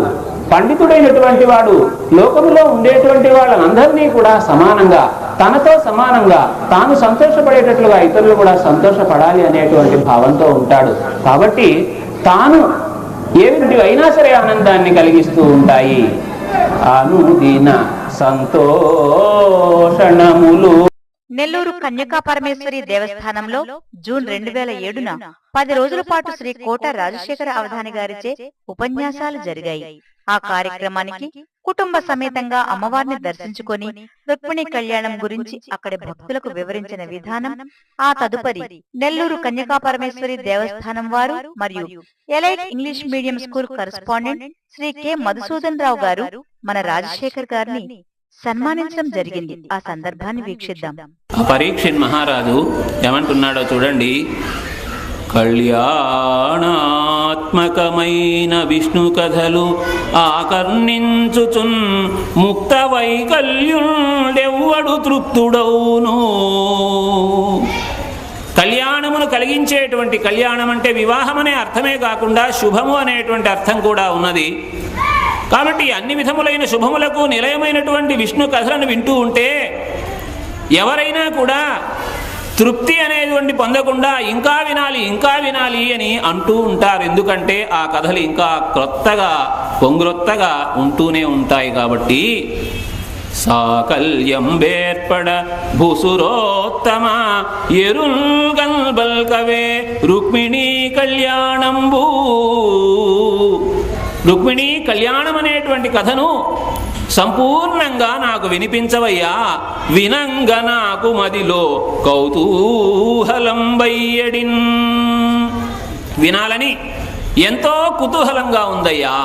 పండితుడైనటువంటి వాడు లోకములో ఉండేటువంటి వాళ్ళందరినీ కూడా సమానంగా తనతో సమానంగా తాను సంతోషపడేటట్లుగా ఇతరులు కూడా సంతోషపడాలి అనేటువంటి భావంతో ఉంటాడు. కాబట్టి తాను ఏమిటి అయినా సరే ఆనందాన్ని కలిగిస్తూ ఉంటాయి. అనుదిన సంతోషణములు. నెల్లూరు కన్యకా పరమేశ్వరి దేవస్థానంలో జూన్ 2007న 10 రోజుల పాటు శ్రీ కోట రాజశేఖర అవధాని గారిచే ఉపన్యాసాలు జరిగాయి. ఆ కార్యక్రమానికి కుటుంబ సమేతంగా అమ్మవారిని దర్శించుకొని రుక్మిణి కళ్యాణం గురించి అక్కడి భక్తులకు వివరించిన విధానం, ఆ తదుపరి నెల్లూరు కన్యకా పరమేశ్వరి దేవస్థానం వారు మరియు elite English medium school correspondent Shri K Madhusudan Rao garu మన రాజశేఖర్ గారిని సన్మానించడం జరిగింది. ఆ సందర్భాన్ని వీక్షిద్దాం. పరీక్షిత్ మహారాజు ఏమంటున్నాడో చూడండి. కళ్యాణాత్మకమైన విష్ణు కథలు ఆకర్ణించుచున్ ముక్త వైకల్యుడెవ్వడు తృప్తుడౌను. కళ్యాణమును కలిగించేటువంటి, కళ్యాణం అంటే వివాహం అనే అర్థమే కాకుండా శుభము అనేటువంటి అర్థం కూడా ఉన్నది. కాబట్టి అన్ని విధములైన శుభములకు నిలయమైనటువంటి విష్ణు కథలను వింటూ ఉంటే ఎవరైనా కూడా తృప్తి అనేటువంటి పొందకుండా ఇంకా వినాలి ఇంకా వినాలి అని అంటూ ఉంటారు. ఎందుకంటే ఆ కథలు ఇంకా క్రొత్తగా పొంగురొత్తగా ఉంటూనే ఉంటాయి. కాబట్టి సాకల్యం బేర్పడ భూసురోత్తమ ఎరుల్గల్బల్కవే రుక్మిణీ కళ్యాణంబూ. రుక్మిణీ కళ్యాణం అనేటువంటి కథను సంపూర్ణంగా నాకు వినిపించవయ్యా. వినంగ నాకు మదిలో కౌతూహలం బయ్యడిన్. వినాలని ఎంతో కుతూహలంగా ఉందయ్యా.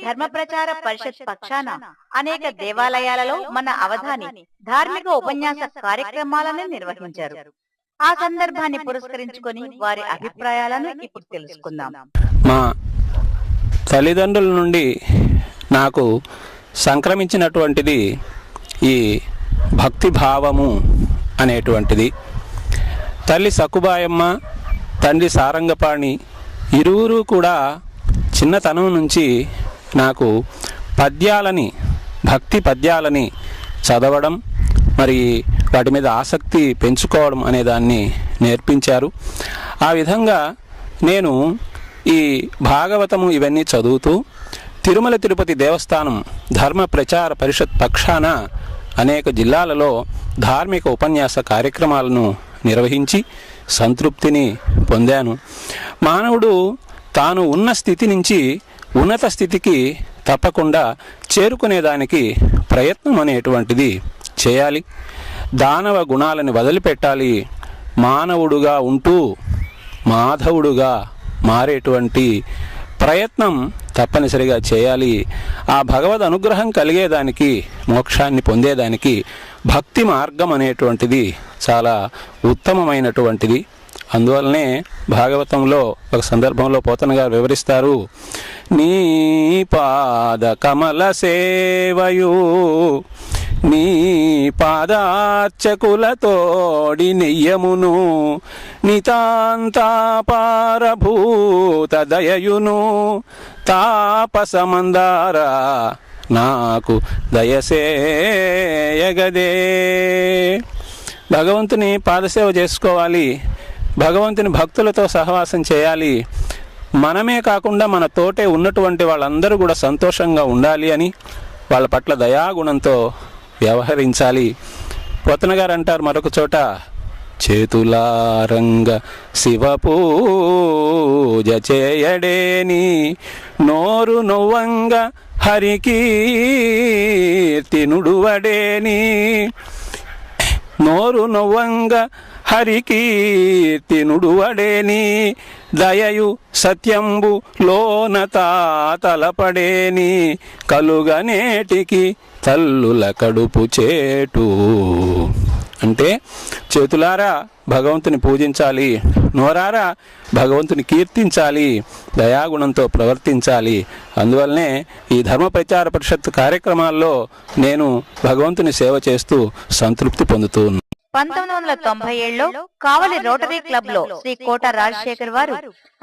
ధర్మ ప్రచార పరిషత్ పక్షాన అనేక దేవాలయాలలో మన అవధాని ధార్మిక ఉపన్యాస కార్యక్రమాలను నిర్వహించారు. ఆ సందర్భాన్ని పురస్కరించుకొని వారి అభిప్రాయాలను ఇప్పుడు తెలుసుకుందాం. మా తల్లిదండ్రుల నుండి నాకు సంక్రమించినటువంటిది ఈ భక్తి భావము అనేటువంటిది. తల్లి సక్కుబాయమ్మ, తండ్రి సారంగపాణి ఇరువురు కూడా చిన్నతనం నుంచి నాకు పద్యాలని, భక్తి పద్యాలని చదవడం, మరి వాటి మీద ఆసక్తి పెంచుకోవడం అనే దాన్ని నేర్పించారు. ఆ విధంగా నేను ఈ భాగవతము ఇవన్నీ చదువుతూ తిరుమల తిరుపతి దేవస్థానం ధర్మ ప్రచార పరిషత్ పక్షాన అనేక జిల్లాలలో ధార్మిక ఉపన్యాస కార్యక్రమాలను నిర్వహించి సంతృప్తిని పొందాను. మానవుడు తాను ఉన్న స్థితి నుంచి ఉన్నత స్థితికి తప్పకుండా చేరుకునేదానికి ప్రయత్నం అనేటువంటిది చేయాలి. దానవ గుణాలను వదిలిపెట్టాలి. మానవుడుగా ఉంటూ మాధవుడుగా మారేటువంటి ప్రయత్నం తప్పనిసరిగా చేయాలి. ఆ భగవద్ అనుగ్రహం కలిగేదానికి, మోక్షాన్ని పొందేదానికి భక్తి మార్గం అనేటువంటిది చాలా ఉత్తమమైనటువంటిది. అందువల్లనే భాగవతంలో ఒక సందర్భంలో పోతన గారు వివరిస్తారు. నీ పాద కమల సేవయు నీ పాదార్చకులతోడి నెయ్యమును నితాంతాపారభూత దయయును తాపసమందార నాకు దయసేయగదే. భగవంతుని పాదసేవ చేసుకోవాలి. భగవంతుని భక్తులతో సహవాసం చేయాలి. మనమే కాకుండా మన తోటే ఉన్నటువంటి వాళ్ళందరూ కూడా సంతోషంగా ఉండాలి అని వాళ్ళ పట్ల దయాగుణంతో వ్యవహరించాలి. పోతన గారు అంటారు మరొక చోట, చేతులారంగ శివ పూజ చేయడేని నోరు నొవ్వంగ హరికీర్తి నుడువడేని. నోరు నొవ్వంగ హరికీర్తి నుడువడేని దయయు సత్యంబు లోనతా తలపడేని కలుగనేటికి తల్లుల కడుపు చేటు. అంటే చేతులారా భగవంతుని పూజించాలి, నోరారా భగవంతుని కీర్తించాలి, దయాగుణంతో ప్రవర్తించాలి. అందువల్లనే ఈ ధర్మ ప్రచార పరిషత్ కార్యక్రమాల్లో నేను భగవంతుని సేవ చేస్తూ సంతృప్తి పొందుతూ ఉన్నాను. 1997లో కావలి రోటరీ క్లబ్ లో శ్రీ కోట రాజశేఖర్ వారు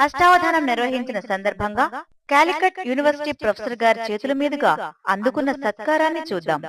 అష్టావధానం నిర్వహించిన సందర్భంగా కాలికట్ యూనివర్సిటీ ప్రొఫెసర్ గారి చేతుల మీదుగా అందుకున్న సత్కారాన్ని చూద్దాం.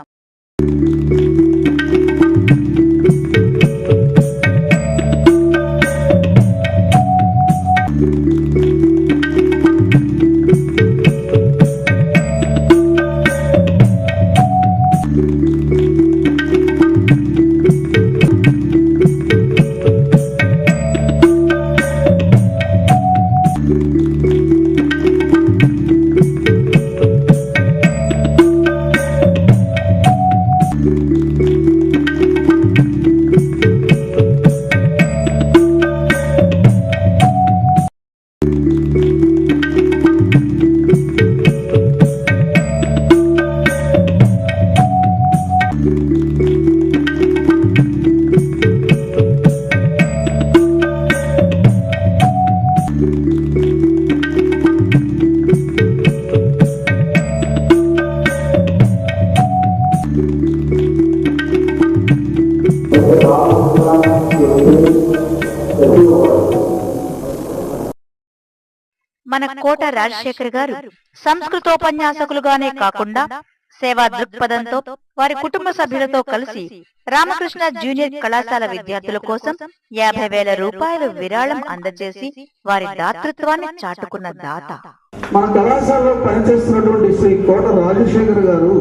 మన కోట రాజశేఖర్ గారు సంస్కృతోపన్యాసకులుగానే కాకుండా సేవా దృక్పథంతో వారి కుటుంబ సభ్యులతో కలిసి రామకృష్ణ జూనియర్ కళాశాల విద్యార్థుల కోసం 50,000 రూపాయలు విరాళం అందజేసి వారి దాతృత్వాన్ని చాటుకున్న దాత. మన కళాశాలలో పనిచేస్తున్నటువంటి శ్రీ కోట రాజశేఖర్ గారు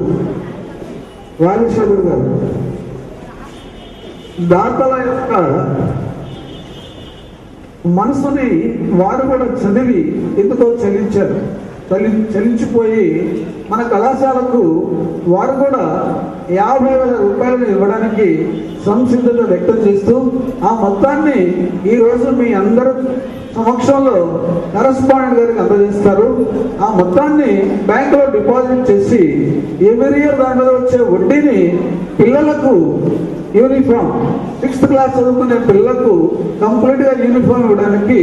దాతల యొక్క మనసుని వారు కూడా చదివి ఎందుకో చలించిపోయి మన కళాశాలకు వారు కూడా 50,000 రూపాయలను ఇవ్వడానికి సంసిద్ధత వ్యక్తం చేస్తూ ఆ మొత్తాన్ని ఈరోజు మీ అందరూ సమక్షంలో కరెస్పాండెంట్ గారికి అందజేస్తారు. ఆ మొత్తాన్ని బ్యాంకులో డిపాజిట్ చేసి ఎవ్రీ ఇయర్ దాని మీద వచ్చే వడ్డీని పిల్లలకు యూనిఫామ్ 6th క్లాస్ చదువుకునే పిల్లలకు కంప్లీట్ గా యూనిఫామ్ ఇవ్వడానికి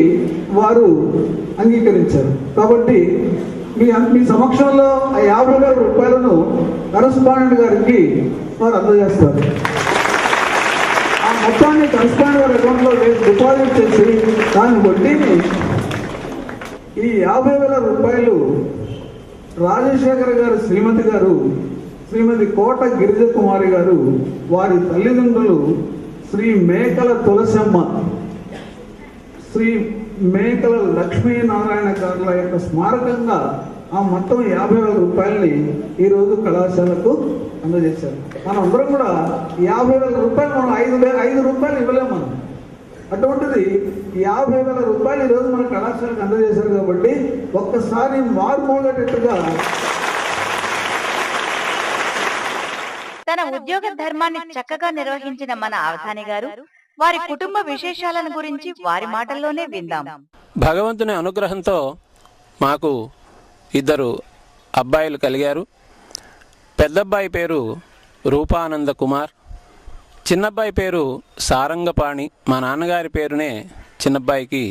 వారు అంగీకరించారు. కాబట్టి మీ సమక్షంలో ఆ 50,000 రూపాయలను కరెస్పాండెంట్ గారికి వారు అందజేస్తారు. ఆ మొత్తాన్ని కరెస్పాండెంట్ గారి అకౌంట్ లో డిపాజిట్ చేసి దాని వడ్డీని ఈ 50,000 రూపాయలు రాజశేఖర్ గారు శ్రీమతి కోట గిరిజ కుమారి గారు వారి తల్లిదండ్రులు శ్రీ మేకల తులసమ్మ, శ్రీ మేకల లక్ష్మీనారాయణ గారుల యొక్క స్మారకంగా ఆ మొత్తం 50,000 రూపాయలని ఈరోజు కళాశాలకు అందజేశారు. మనం అందరం కూడా 50,000 రూపాయలు మనం 5 రూపాయలు ఇవ్వలేము మనం. అటువంటిది 50,000 రూపాయలు ఈరోజు మన కళాశాలకు అందజేశారు. కాబట్టి ఒక్కసారి మార్మోగేటట్టుగా తన ఉద్యోగ ధర్మాన్ని చక్కగా నిర్వహించిన మన అవధాని గారు వారి కుటుంబ విశేషాలను గురించి వారి మాటల్లోనే విందాం. భగవంతుని అనుగ్రహంతో మాకు 2 అబ్బాయిలు కలిగారు. పెద్దబ్బాయి పేరు రూపానంద కుమార్, చిన్నబ్బాయి పేరు సారంగపాణి. మా నాన్నగారి పేరునే చిన్నబ్బాయికి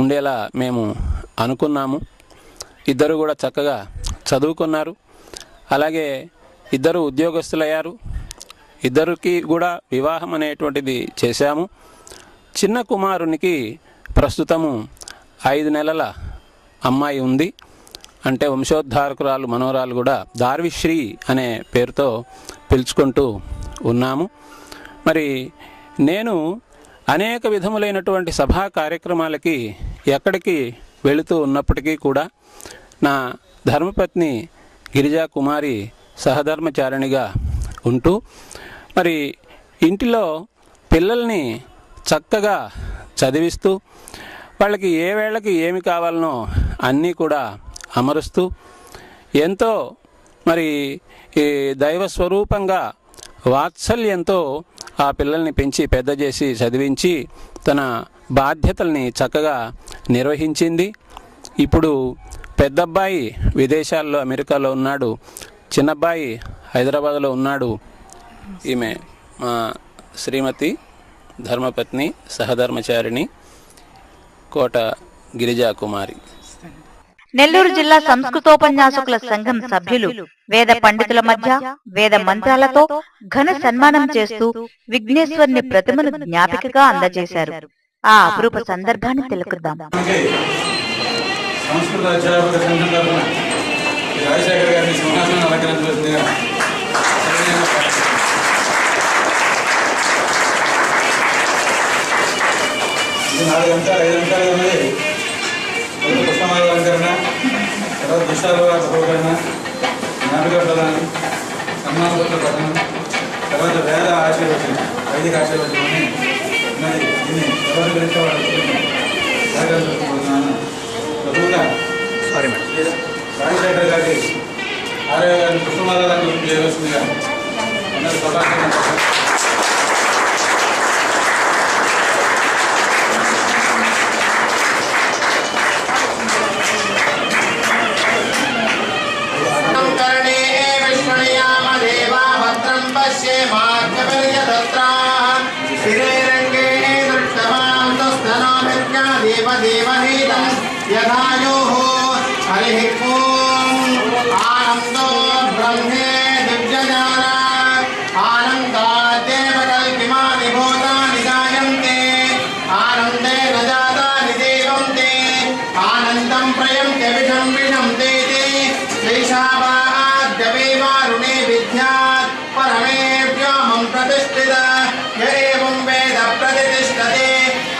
ఉండేలా మేము అనుకున్నాము. 2 కూడా చక్కగా చదువుకున్నారు. అలాగే 2 ఉద్యోగస్తులయ్యారు. 2కి కూడా వివాహం అనేటువంటిది చేశాము. చిన్న కుమారునికి ప్రస్తుతము 5 నెలల అమ్మాయి ఉంది. అంటే వంశోద్ధారకురాలు మనోరాలు కూడా దార్విశ్రీ అనే పేరుతో పిలుచుకుంటూ ఉన్నాము. మరి నేను అనేక విధములైనటువంటి సభా కార్యక్రమాలకి ఎక్కడికి వెళుతూ ఉన్నప్పటికీ కూడా నా ధర్మపత్ని గిరిజా కుమారి సహధర్మచారిణిగా ఉంటూ మరి ఇంటిలో పిల్లల్ని చక్కగా చదివిస్తూ వాళ్ళకి ఏ వేళకి ఏమి కావాలనో అన్నీ కూడా అమరుస్తూ ఎంతో మరి ఈ దైవ స్వరూపంగా వాత్సల్యంతో ఆ పిల్లల్ని పెంచి పెద్ద చేసి చదివించి తన బాధ్యతల్ని చక్కగా నిర్వహించింది. ఇప్పుడు పెద్దబ్బాయి విదేశాల్లో అమెరికాలో ఉన్నాడు, చిన్నబ్బాయి హైదరాబాద్లో ఉన్నాడు. ఈమె మా శ్రీమతి ధర్మపత్ని సహధర్మచారిణి కోట గిరిజా కుమారి. నెల్లూరు జిల్లా సంస్కృతోపన్యాసకుల సంఘం సభ్యులు వేద పండితుల మధ్య వేద మంత్రాలతో ఘన సన్మానం చేస్తూ విఘ్నేశ్వరుని ప్రతిమను జ్ఞాపికగా అందజేశారు. ఆ అపురూప సందర్భాన్ని తెలుకుద్దాం. సంస్కృత అధ్యాపక సంఘం తరఫున రాజశేఖర్ గారిని సింహాసనం అలంకరించవలసిందిగా 4 అంశాలు 5 అంశాలు ఉన్నది. పుష్పమాల అలంకరణ, తర్వాత దుష్టాల బహుకరణ, జ్ఞాపిక ప్రదానం, సన్మానపత్ర పఠనం, తర్వాత వేద ఆశీర్వచనం, వైదిక ఆశీర్వచనం అని ఉన్నది. దీన్ని ఎవరు గురించి వాళ్ళు సహకరించుకుంటున్నాను. ప్రథమంగా రాజశేఖర్ గారికి ఆర్య గారిని పుష్పమాల అలంకరణ చేయవలసిందిగా అందరూ ప్రకాశం. आनंदो ब्रह्मे दिव्यज्ञान आनंदादेव कल्पिमानि भूतानि जायन्ते आनंदे न जातानि देवन्ते आनन्दं प्रयन्ते विषं विषन्ते श्रीशावाद्यवेवारुणे विद्यात् परमेभ्योऽहं प्रतिष्ठित य एवं वेद प्रतिष्ठते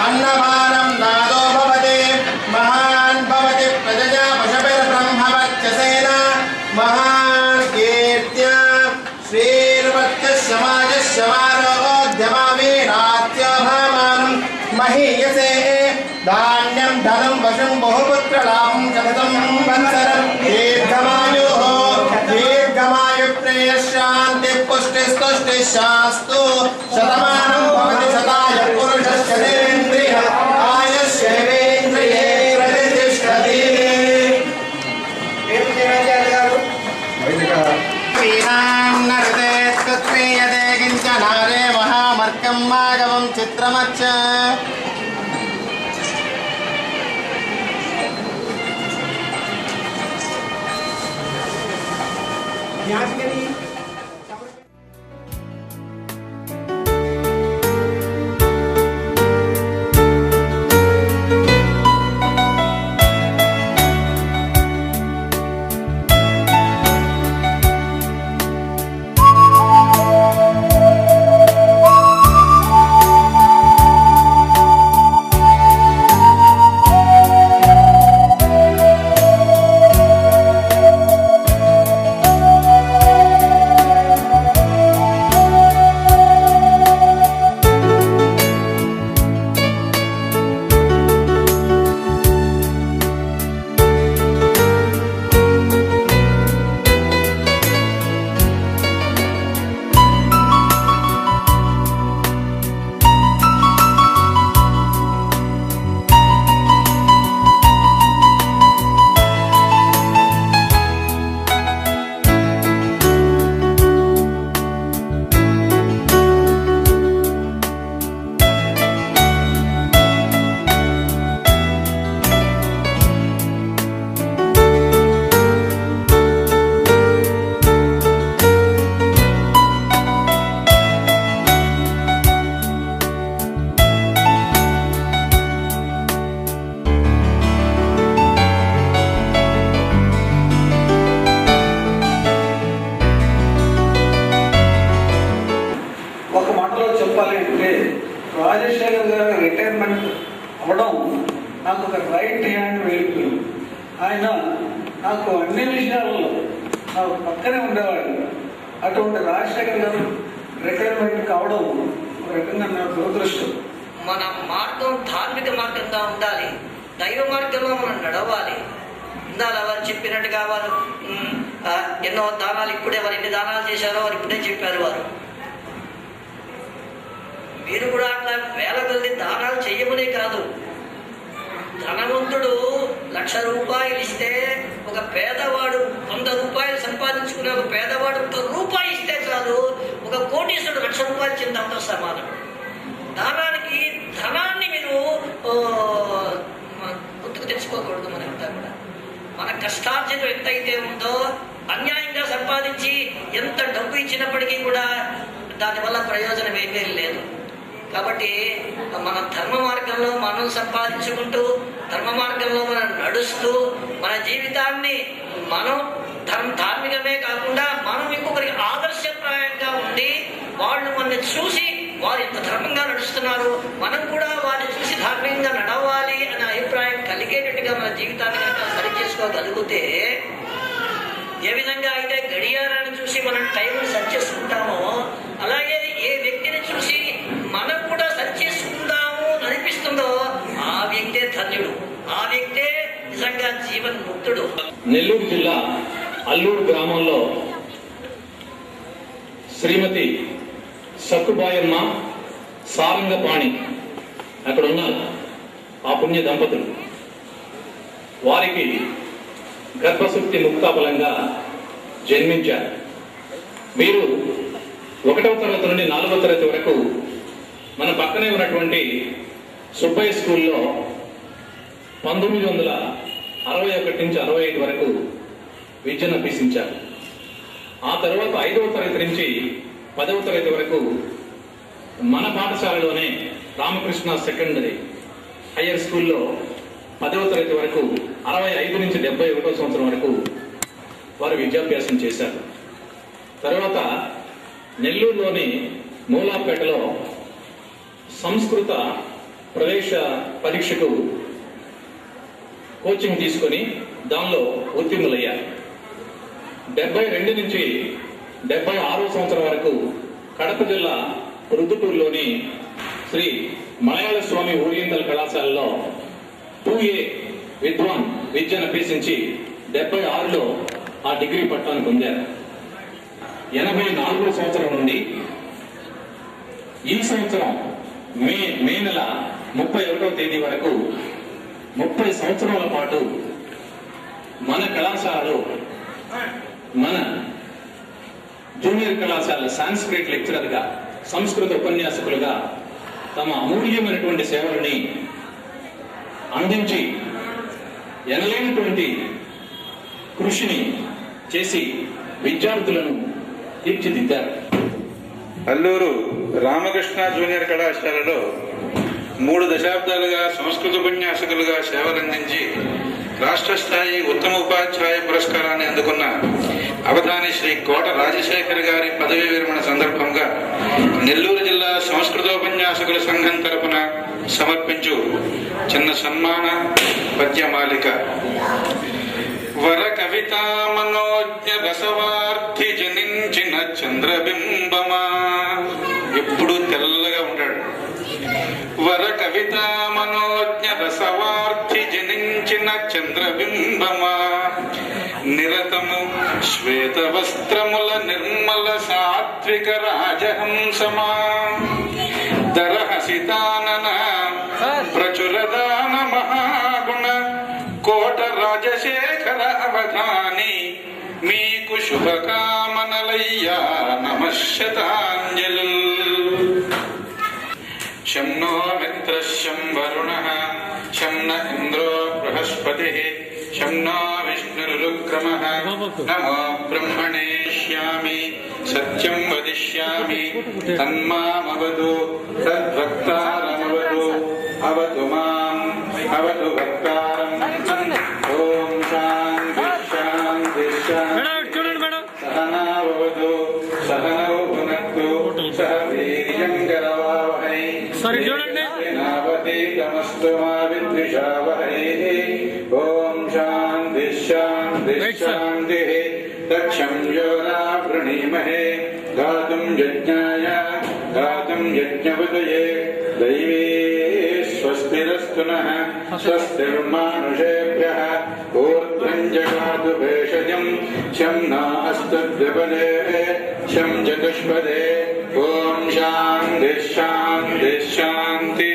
अन्नभारं नादो भवते महान् भवति प्रजया पशुभिर्ब्रह्मवर्चसेन महान् कीर्त्या श्रीर्वत्यस्य समाजस्य वारोऽध्यमावीरात्यभामानं महीयसे धान्यं धनं वशं बहुपुत्रलाभं शततं वत्सरं दीर्घमायुप्रेयशान्तिः पुष्टिस्तुष्टिः शास्तु शतमानं भवति शताय पुरुषस्य देवेन्द्रियः आयुष्येवेन्द्रिये प्रतिष्ठति. नरते किञ्चनारे महामर्कं माधवं चित्रमच्च రాజశేఖర్ గారు రిటైర్మెంట్ అవ్వడం నాకు ఒక రైట్ హ్యాండ్ వెలుగు. ఆయన నాకు అన్ని విషయాల్లో నాకు పక్కనే ఉండేవాడు. అటువంటి రాజశేఖర్ గారు రిటైర్మెంట్ కావడం ఒక రకంగా నా దురదృష్టం. మన మార్గం ధార్మిక మార్గంగా ఉండాలి, దైవ మార్గంలో మనం నడవాలి. ఇందాక వారు చెప్పినట్టుగా వారు ఎన్నో దానాలు ఇప్పుడే వారు ఎన్ని దానాలు చేశారో వారు ఇప్పుడే చెప్పారు. వారు మీరు కూడా అట్లా వేల కొద్ది దానాలు చెయ్యమనే కాదు. ధనవంతుడు 1,00,000 రూపాయలు ఇస్తే ఒక పేదవాడు 100 రూపాయలు సంపాదించుకునే ఒక పేదవాడు 1 రూపాయి ఇస్తే చాలు. ఒక కోటీశ్వరుడు 1,00,000 రూపాయలు ఇచ్చిన దాంతో సమానం. దానానికి ధనాన్ని మీరు గుర్తుకు తెచ్చుకోకూడదు. మనంతా కూడా మన కష్టార్జితం ఎంతైతే ఉందో అన్యాయంగా సంపాదించి ఎంత డబ్బు ఇచ్చినప్పటికీ కూడా దానివల్ల ప్రయోజనం ఏమీ లేదు. కాబట్టి మన ధర్మ మార్గంలో మనం సంపాదించుకుంటూ ధర్మ మార్గంలో మనం నడుస్తూ మన జీవితాన్ని మనం ధార్మికమే కాకుండా మనం ఇంకొకరికి ఆదర్శప్రాయంగా ఉండి వాళ్ళు మనల్ని చూసి వారు ఎంత ధర్మంగా నడుస్తున్నారు, మనం కూడా వారిని చూసి ధార్మికంగా నడవాలి అనే అభిప్రాయం కలిగేటట్టుగా మన జీవితాన్ని కనుక సరి చేసుకోగలిగితే, ఏ విధంగా అయితే గడియారాన్ని చూసి మనం టైం సెట్ చేసుకుంటామో అలాగే ఏ వ్యక్తిని చూసి మనం కూడా సెట్ చేసుకుందాము అనిపిస్తుందో ఆ వ్యక్తే ధన్యుడు, ఆ వ్యక్తే నిజంగా జీవన్ముక్తుడు. నెల్లూరు జిల్లా అల్లూరు గ్రామంలో శ్రీమతి సక్కుబాయమ్మ సారంగపాణి అక్కడ ఉన్నారు. ఆ పుణ్య దంపతులు వారికి గర్భశక్తి ముక్తాఫలంగా జన్మించారు. వీరు 1వ తరగతి నుండి 4వ తరగతి వరకు మన పక్కనే ఉన్నటువంటి సుబ్బయ్య స్కూల్లో 1961 నుంచి 65 వరకు విద్యను అభ్యసించారు. ఆ తర్వాత 5వ తరగతి నుంచి 10వ తరగతి వరకు మన పాఠశాలలోనే రామకృష్ణ సెకండరీ హయ్యర్ స్కూల్లో 10వ తరగతి వరకు 65 నుంచి 71వ సంవత్సరం వరకు వారు విద్యాభ్యాసం చేశారు. తర్వాత నెల్లూరులోని మూలాపేటలో సంస్కృత ప్రవేశ పరీక్షకు కోచింగ్ తీసుకొని దానిలో ఉత్తీర్ణులయ్యారు. 72 నుంచి 76వ సంవత్సరం వరకు కడప జిల్లా రుద్దుటూరులోని శ్రీ మలయాళ స్వామి ఓరియంటల్ కళాశాలలో 2A విద్వాన్ విద్యను అభ్యసించి 76లో ఆ డిగ్రీ పట్టాను పొందారు. 84వ సంవత్సరం నుండి ఈ సంవత్సరం మే నెల 31వ తేదీ వరకు 30 సంవత్సరాల పాటు మన కళాశాలలో మన జూనియర్ కళాశాల సాంస్క్రిట్ లెక్చరర్గా సంస్కృత ఉపన్యాసకులుగా తమ అమూల్యమైనటువంటి సేవలని అందించి ఎనలేనటువంటి కృషిని చేసి విద్యార్థులను తీర్చిదిద్దారు. అల్లూరు రామకృష్ణ జూనియర్ కళాశాలలో 3 దశాబ్దాలుగా సంస్కృత ఉపన్యాసకులుగా సేవలందించి రాష్ట్ర స్థాయి ఉత్తమ ఉపాధ్యాయ పురస్కారాన్ని అందుకున్న అవధాని శ్రీ కోట రాజశేఖర్ గారి పదవీ విరమణ సందర్భంగా నెల్లూరు జిల్లా సంస్కృతోపన్యాసకుల సంఘం తరపున సమర్పించు చిన్న సన్మాన పద్యమాలిక. వర కవితా మనోజ్ఞ రసవార్థి జనించిన చంద్రబింబమా, ఎప్పుడు తెల్లగా ఉంటాడు. వర కవితా మనోజ్ఞ రసవార్థి జనించిన చంద్రబింబమా, నిరతము శ్వేత వస్త్రముల నిర్మల సాత్విక రాజహంసమా, దరహసితానన ప్రచురదాన మహాగుణ కోట రాజశేఖర అవధాని, మీకు శుభకామనలయ్యా నమశ్శతాంజలు. శం నో మిత్రః శం వరుణః శం న ఇంద్రో బృహస్పతిః శం నో విష్ణురుక్రమః నమో బ్రహ్మణేష్యామి సత్యం వదిష్యామి తన్మామవతు తద్వక్తారమవతు అవతు మాం అవతు వక్తారం. ఓం శాంతి శాంతి శాంతి. సహనావతు సహనౌ భునక్తు సహ వీర్యం కరవావహై నావతీతమస్తు మా విద్విషావహై. ఓం శాంతి శాంతి శాంతి. దక్షం యోనా వృణీమహే గాతుం యజ్ఞాయ గాతుం యజ్ఞపతయే దైవే స్వస్తిరస్తు నః స్వస్తిర్మానుషేభ్యః ఊర్ధ్వం జగాతు భేషజం శం నాస్తు ద్విపదే శం చతుష్పదే. ఓం శాంతి శాంతి శాంతి.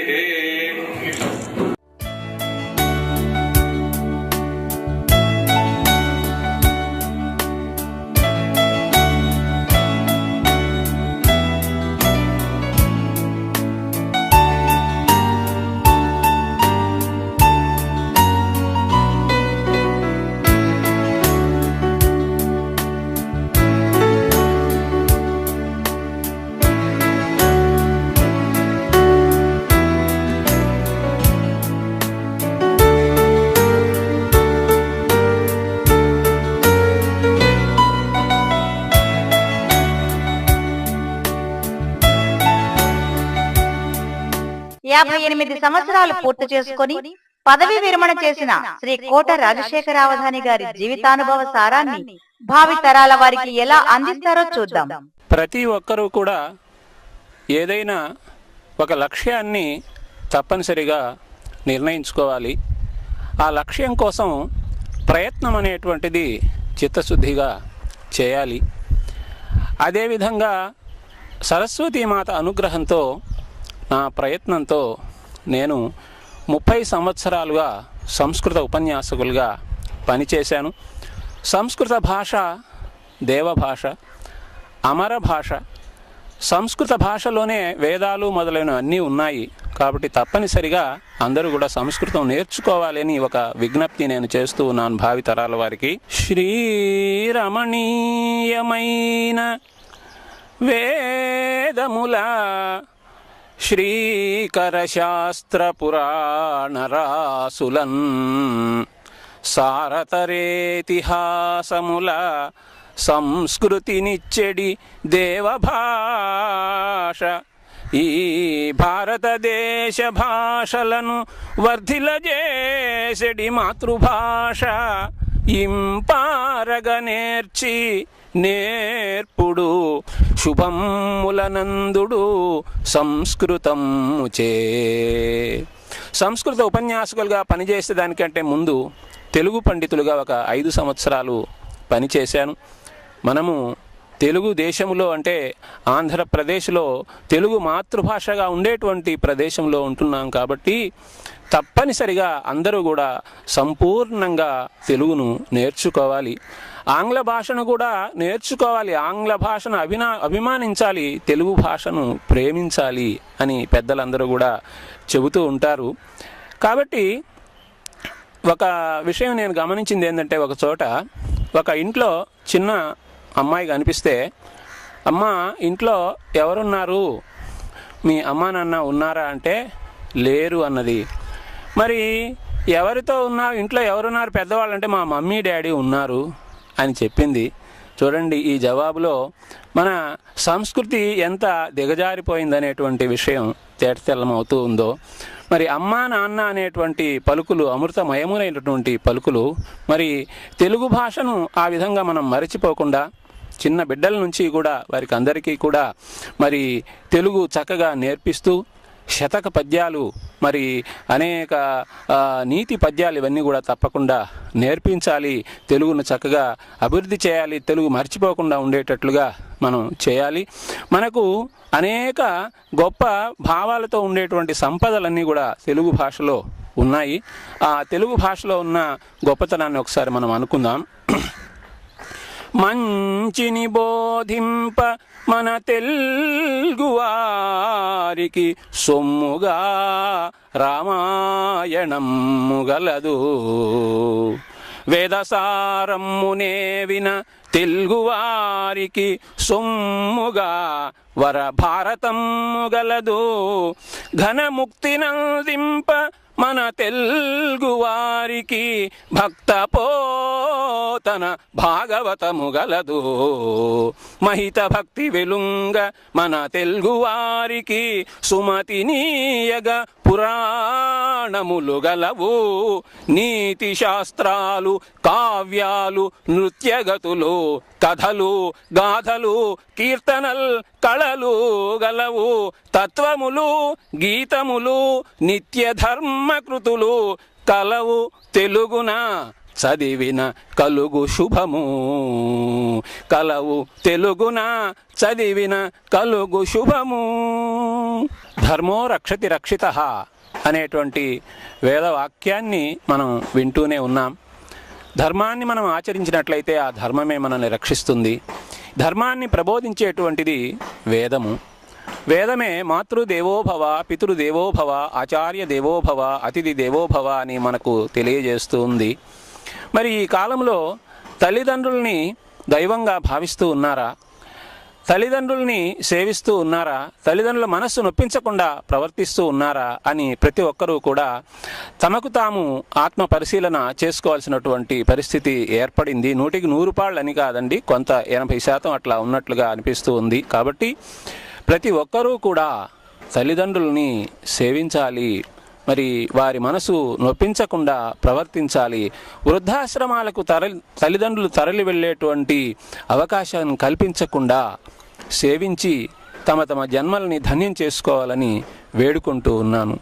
58 సంవత్సరాలు పూర్తి చేసుకుని పదవీ విరమణ చేసిన శ్రీ కోట రాజశేఖర అవధాని గారి జీవితానుభవ సారాన్ని భావి తరాల వారికి ఎలా అందిస్తారో చూద్దాం. ప్రతి ఒక్కరూ కూడా ఏదైనా ఒక లక్ష్యాన్ని తప్పనిసరిగా నిర్ణయించుకోవాలి. ఆ లక్ష్యం కోసం ప్రయత్నం అనేటువంటిది చిత్తశుద్ధిగా చేయాలి. అదేవిధంగా సరస్వతీమాత అనుగ్రహంతో నా ప్రయత్నంతో నేను 30 సంవత్సరాలుగా సంస్కృత ఉపన్యాసకులుగా పనిచేశాను. సంస్కృత భాష దేవభాష, అమర భాష. సంస్కృత భాషలోనే వేదాలు మొదలైన అన్నీ ఉన్నాయి. కాబట్టి తప్పనిసరిగా అందరూ కూడా సంస్కృతం నేర్చుకోవాలని ఒక విజ్ఞప్తి నేను చేస్తూ ఉన్నాను భావితరాల వారికి. శ్రీరమణీయమైన వేదముల శ్రీకర శాస్త్ర పురాణ రాసులన్ సారతరేతిహాసముల సంస్కృతినిచ్చెడి దేవభాష ఈ భారతదేశ భాషలను వర్ధిలజేసెడి మాతృభాష ఇంపారగ నేర్చి నేర్పుడు శుభములనందుడు సంస్కృతముచే. సంస్కృత ఉపన్యాసకులుగా పనిచేసే దానికంటే ముందు తెలుగు పండితులుగా ఒక 5 సంవత్సరాలు పనిచేశాను. మనము తెలుగు దేశంలో అంటే ఆంధ్రప్రదేశ్లో తెలుగు మాతృభాషగా ఉండేటువంటి ప్రదేశంలో ఉంటున్నాం కాబట్టి తప్పనిసరిగా అందరూ కూడా సంపూర్ణంగా తెలుగును నేర్చుకోవాలి. ఆంగ్ల భాషను కూడా నేర్చుకోవాలి. ఆంగ్ల భాషను అభిమానించాలి, తెలుగు భాషను ప్రేమించాలి అని పెద్దలందరూ కూడా చెబుతూ ఉంటారు. కాబట్టి ఒక విషయం నేను గమనించింది ఏంటంటే, ఒక చోట ఒక ఇంట్లో చిన్న అమ్మాయి కనిపిస్తే, అమ్మ ఇంట్లో ఎవరున్నారు, మీ అమ్మా నాన్న ఉన్నారా అంటే లేరు అన్నది. మరి ఎవరితో ఉన్నారు, ఇంట్లో ఎవరున్నారు పెద్దవాళ్ళు అంటే మా మమ్మీ డాడీ ఉన్నారు అని చెప్పింది. చూడండి ఈ జవాబులో మన సంస్కృతి ఎంత దిగజారిపోయిందనేటువంటి విషయం తేటతెల్లమవుతూ ఉందో. మరి అమ్మా నాన్న అనేటువంటి పలుకులు అమృతమయములైనటువంటి పలుకులు. మరి తెలుగు భాషను ఆ విధంగా మనం మరచిపోకుండా చిన్న బిడ్డల నుంచి కూడా వారికి అందరికీ కూడా మరి తెలుగు చక్కగా నేర్పిస్తూ శతక పద్యాలు, మరి అనేక నీతి పద్యాలు ఇవన్నీ కూడా తప్పకుండా నేర్పించాలి. తెలుగును చక్కగా అభివృద్ధి చేయాలి. తెలుగు మర్చిపోకుండా ఉండేటట్లుగా మనం చేయాలి. మనకు అనేక గొప్ప భావాలతో ఉండేటువంటి సంపదలన్నీ కూడా తెలుగు భాషలో ఉన్నాయి. ఆ తెలుగు భాషలో ఉన్న గొప్పతనాన్ని ఒకసారి మనం అనుకుందాం. మంచిని బోధింప మన తెలుగు వారికి సొమ్ముగా రామాయణము గలదు. వేదసారమ్మునే విన తెలుగు వారికి సొమ్ముగా వరభారతము గలదు. ఘనముక్తినందింప మన తెలుగు వారికి భక్త పోతన భాగవతము గలదు. మహిత భక్తి వెలుంగ మన తెలుగు వారికి సుమతినీయగ పురాణములు గలవు. నీతి శాస్త్రాలు, కావ్యాలు, నృత్యగతులు, కథలు, గాథలు, కీర్తనల్, కళలు గలవు. తత్వములు, గీతములు, నిత్య ధర్మకృతులు కలవు. తెలుగున చదివిన కలుగు శుభము కలవు. తెలుగున చదివిన కలుగు శుభము. ధర్మో రక్షతి రక్షితః అనేటువంటి వేదవాక్యాన్ని మనం వింటూనే ఉన్నాం. ధర్మాన్ని మనం ఆచరించినట్లయితే ఆ ధర్మమే మనల్ని రక్షిస్తుంది. ధర్మాన్ని ప్రబోధించేటువంటిది వేదము. వేదమే మాతృదేవోభవ, పితృదేవోభవ, ఆచార్య దేవోభవ, అతిథి దేవోభవ అని మనకు తెలియజేస్తూ ఉంది. మరి ఈ కాలంలో తల్లిదండ్రుల్ని దైవంగా భావిస్తూ ఉన్నారా? తల్లిదండ్రుల్ని సేవిస్తూ ఉన్నారా? తల్లిదండ్రుల మనస్సు నొప్పించకుండా ప్రవర్తిస్తూ ఉన్నారా అని ప్రతి ఒక్కరూ కూడా తమకు తాము ఆత్మ పరిశీలన చేసుకోవాల్సినటువంటి పరిస్థితి ఏర్పడింది. 100కి 100 పాళ్ళు అని కాదండి, కొంత 80% అట్లా ఉన్నట్లుగా అనిపిస్తూ ఉంది. కాబట్టి ప్రతి ఒక్కరూ కూడా తల్లిదండ్రుల్ని సేవించాలి, మరి వారి మనసు నొప్పించకుండా ప్రవర్తించాలి. వృద్ధాశ్రమాలకు తల్లిదండ్రులు తరలి వెళ్ళేటువంటి అవకాశాన్ని కల్పించకుండా సేవించి తమ జన్మల్ని ధన్యం చేసుకోవాలని వేడుకుంటూ ఉన్నాను.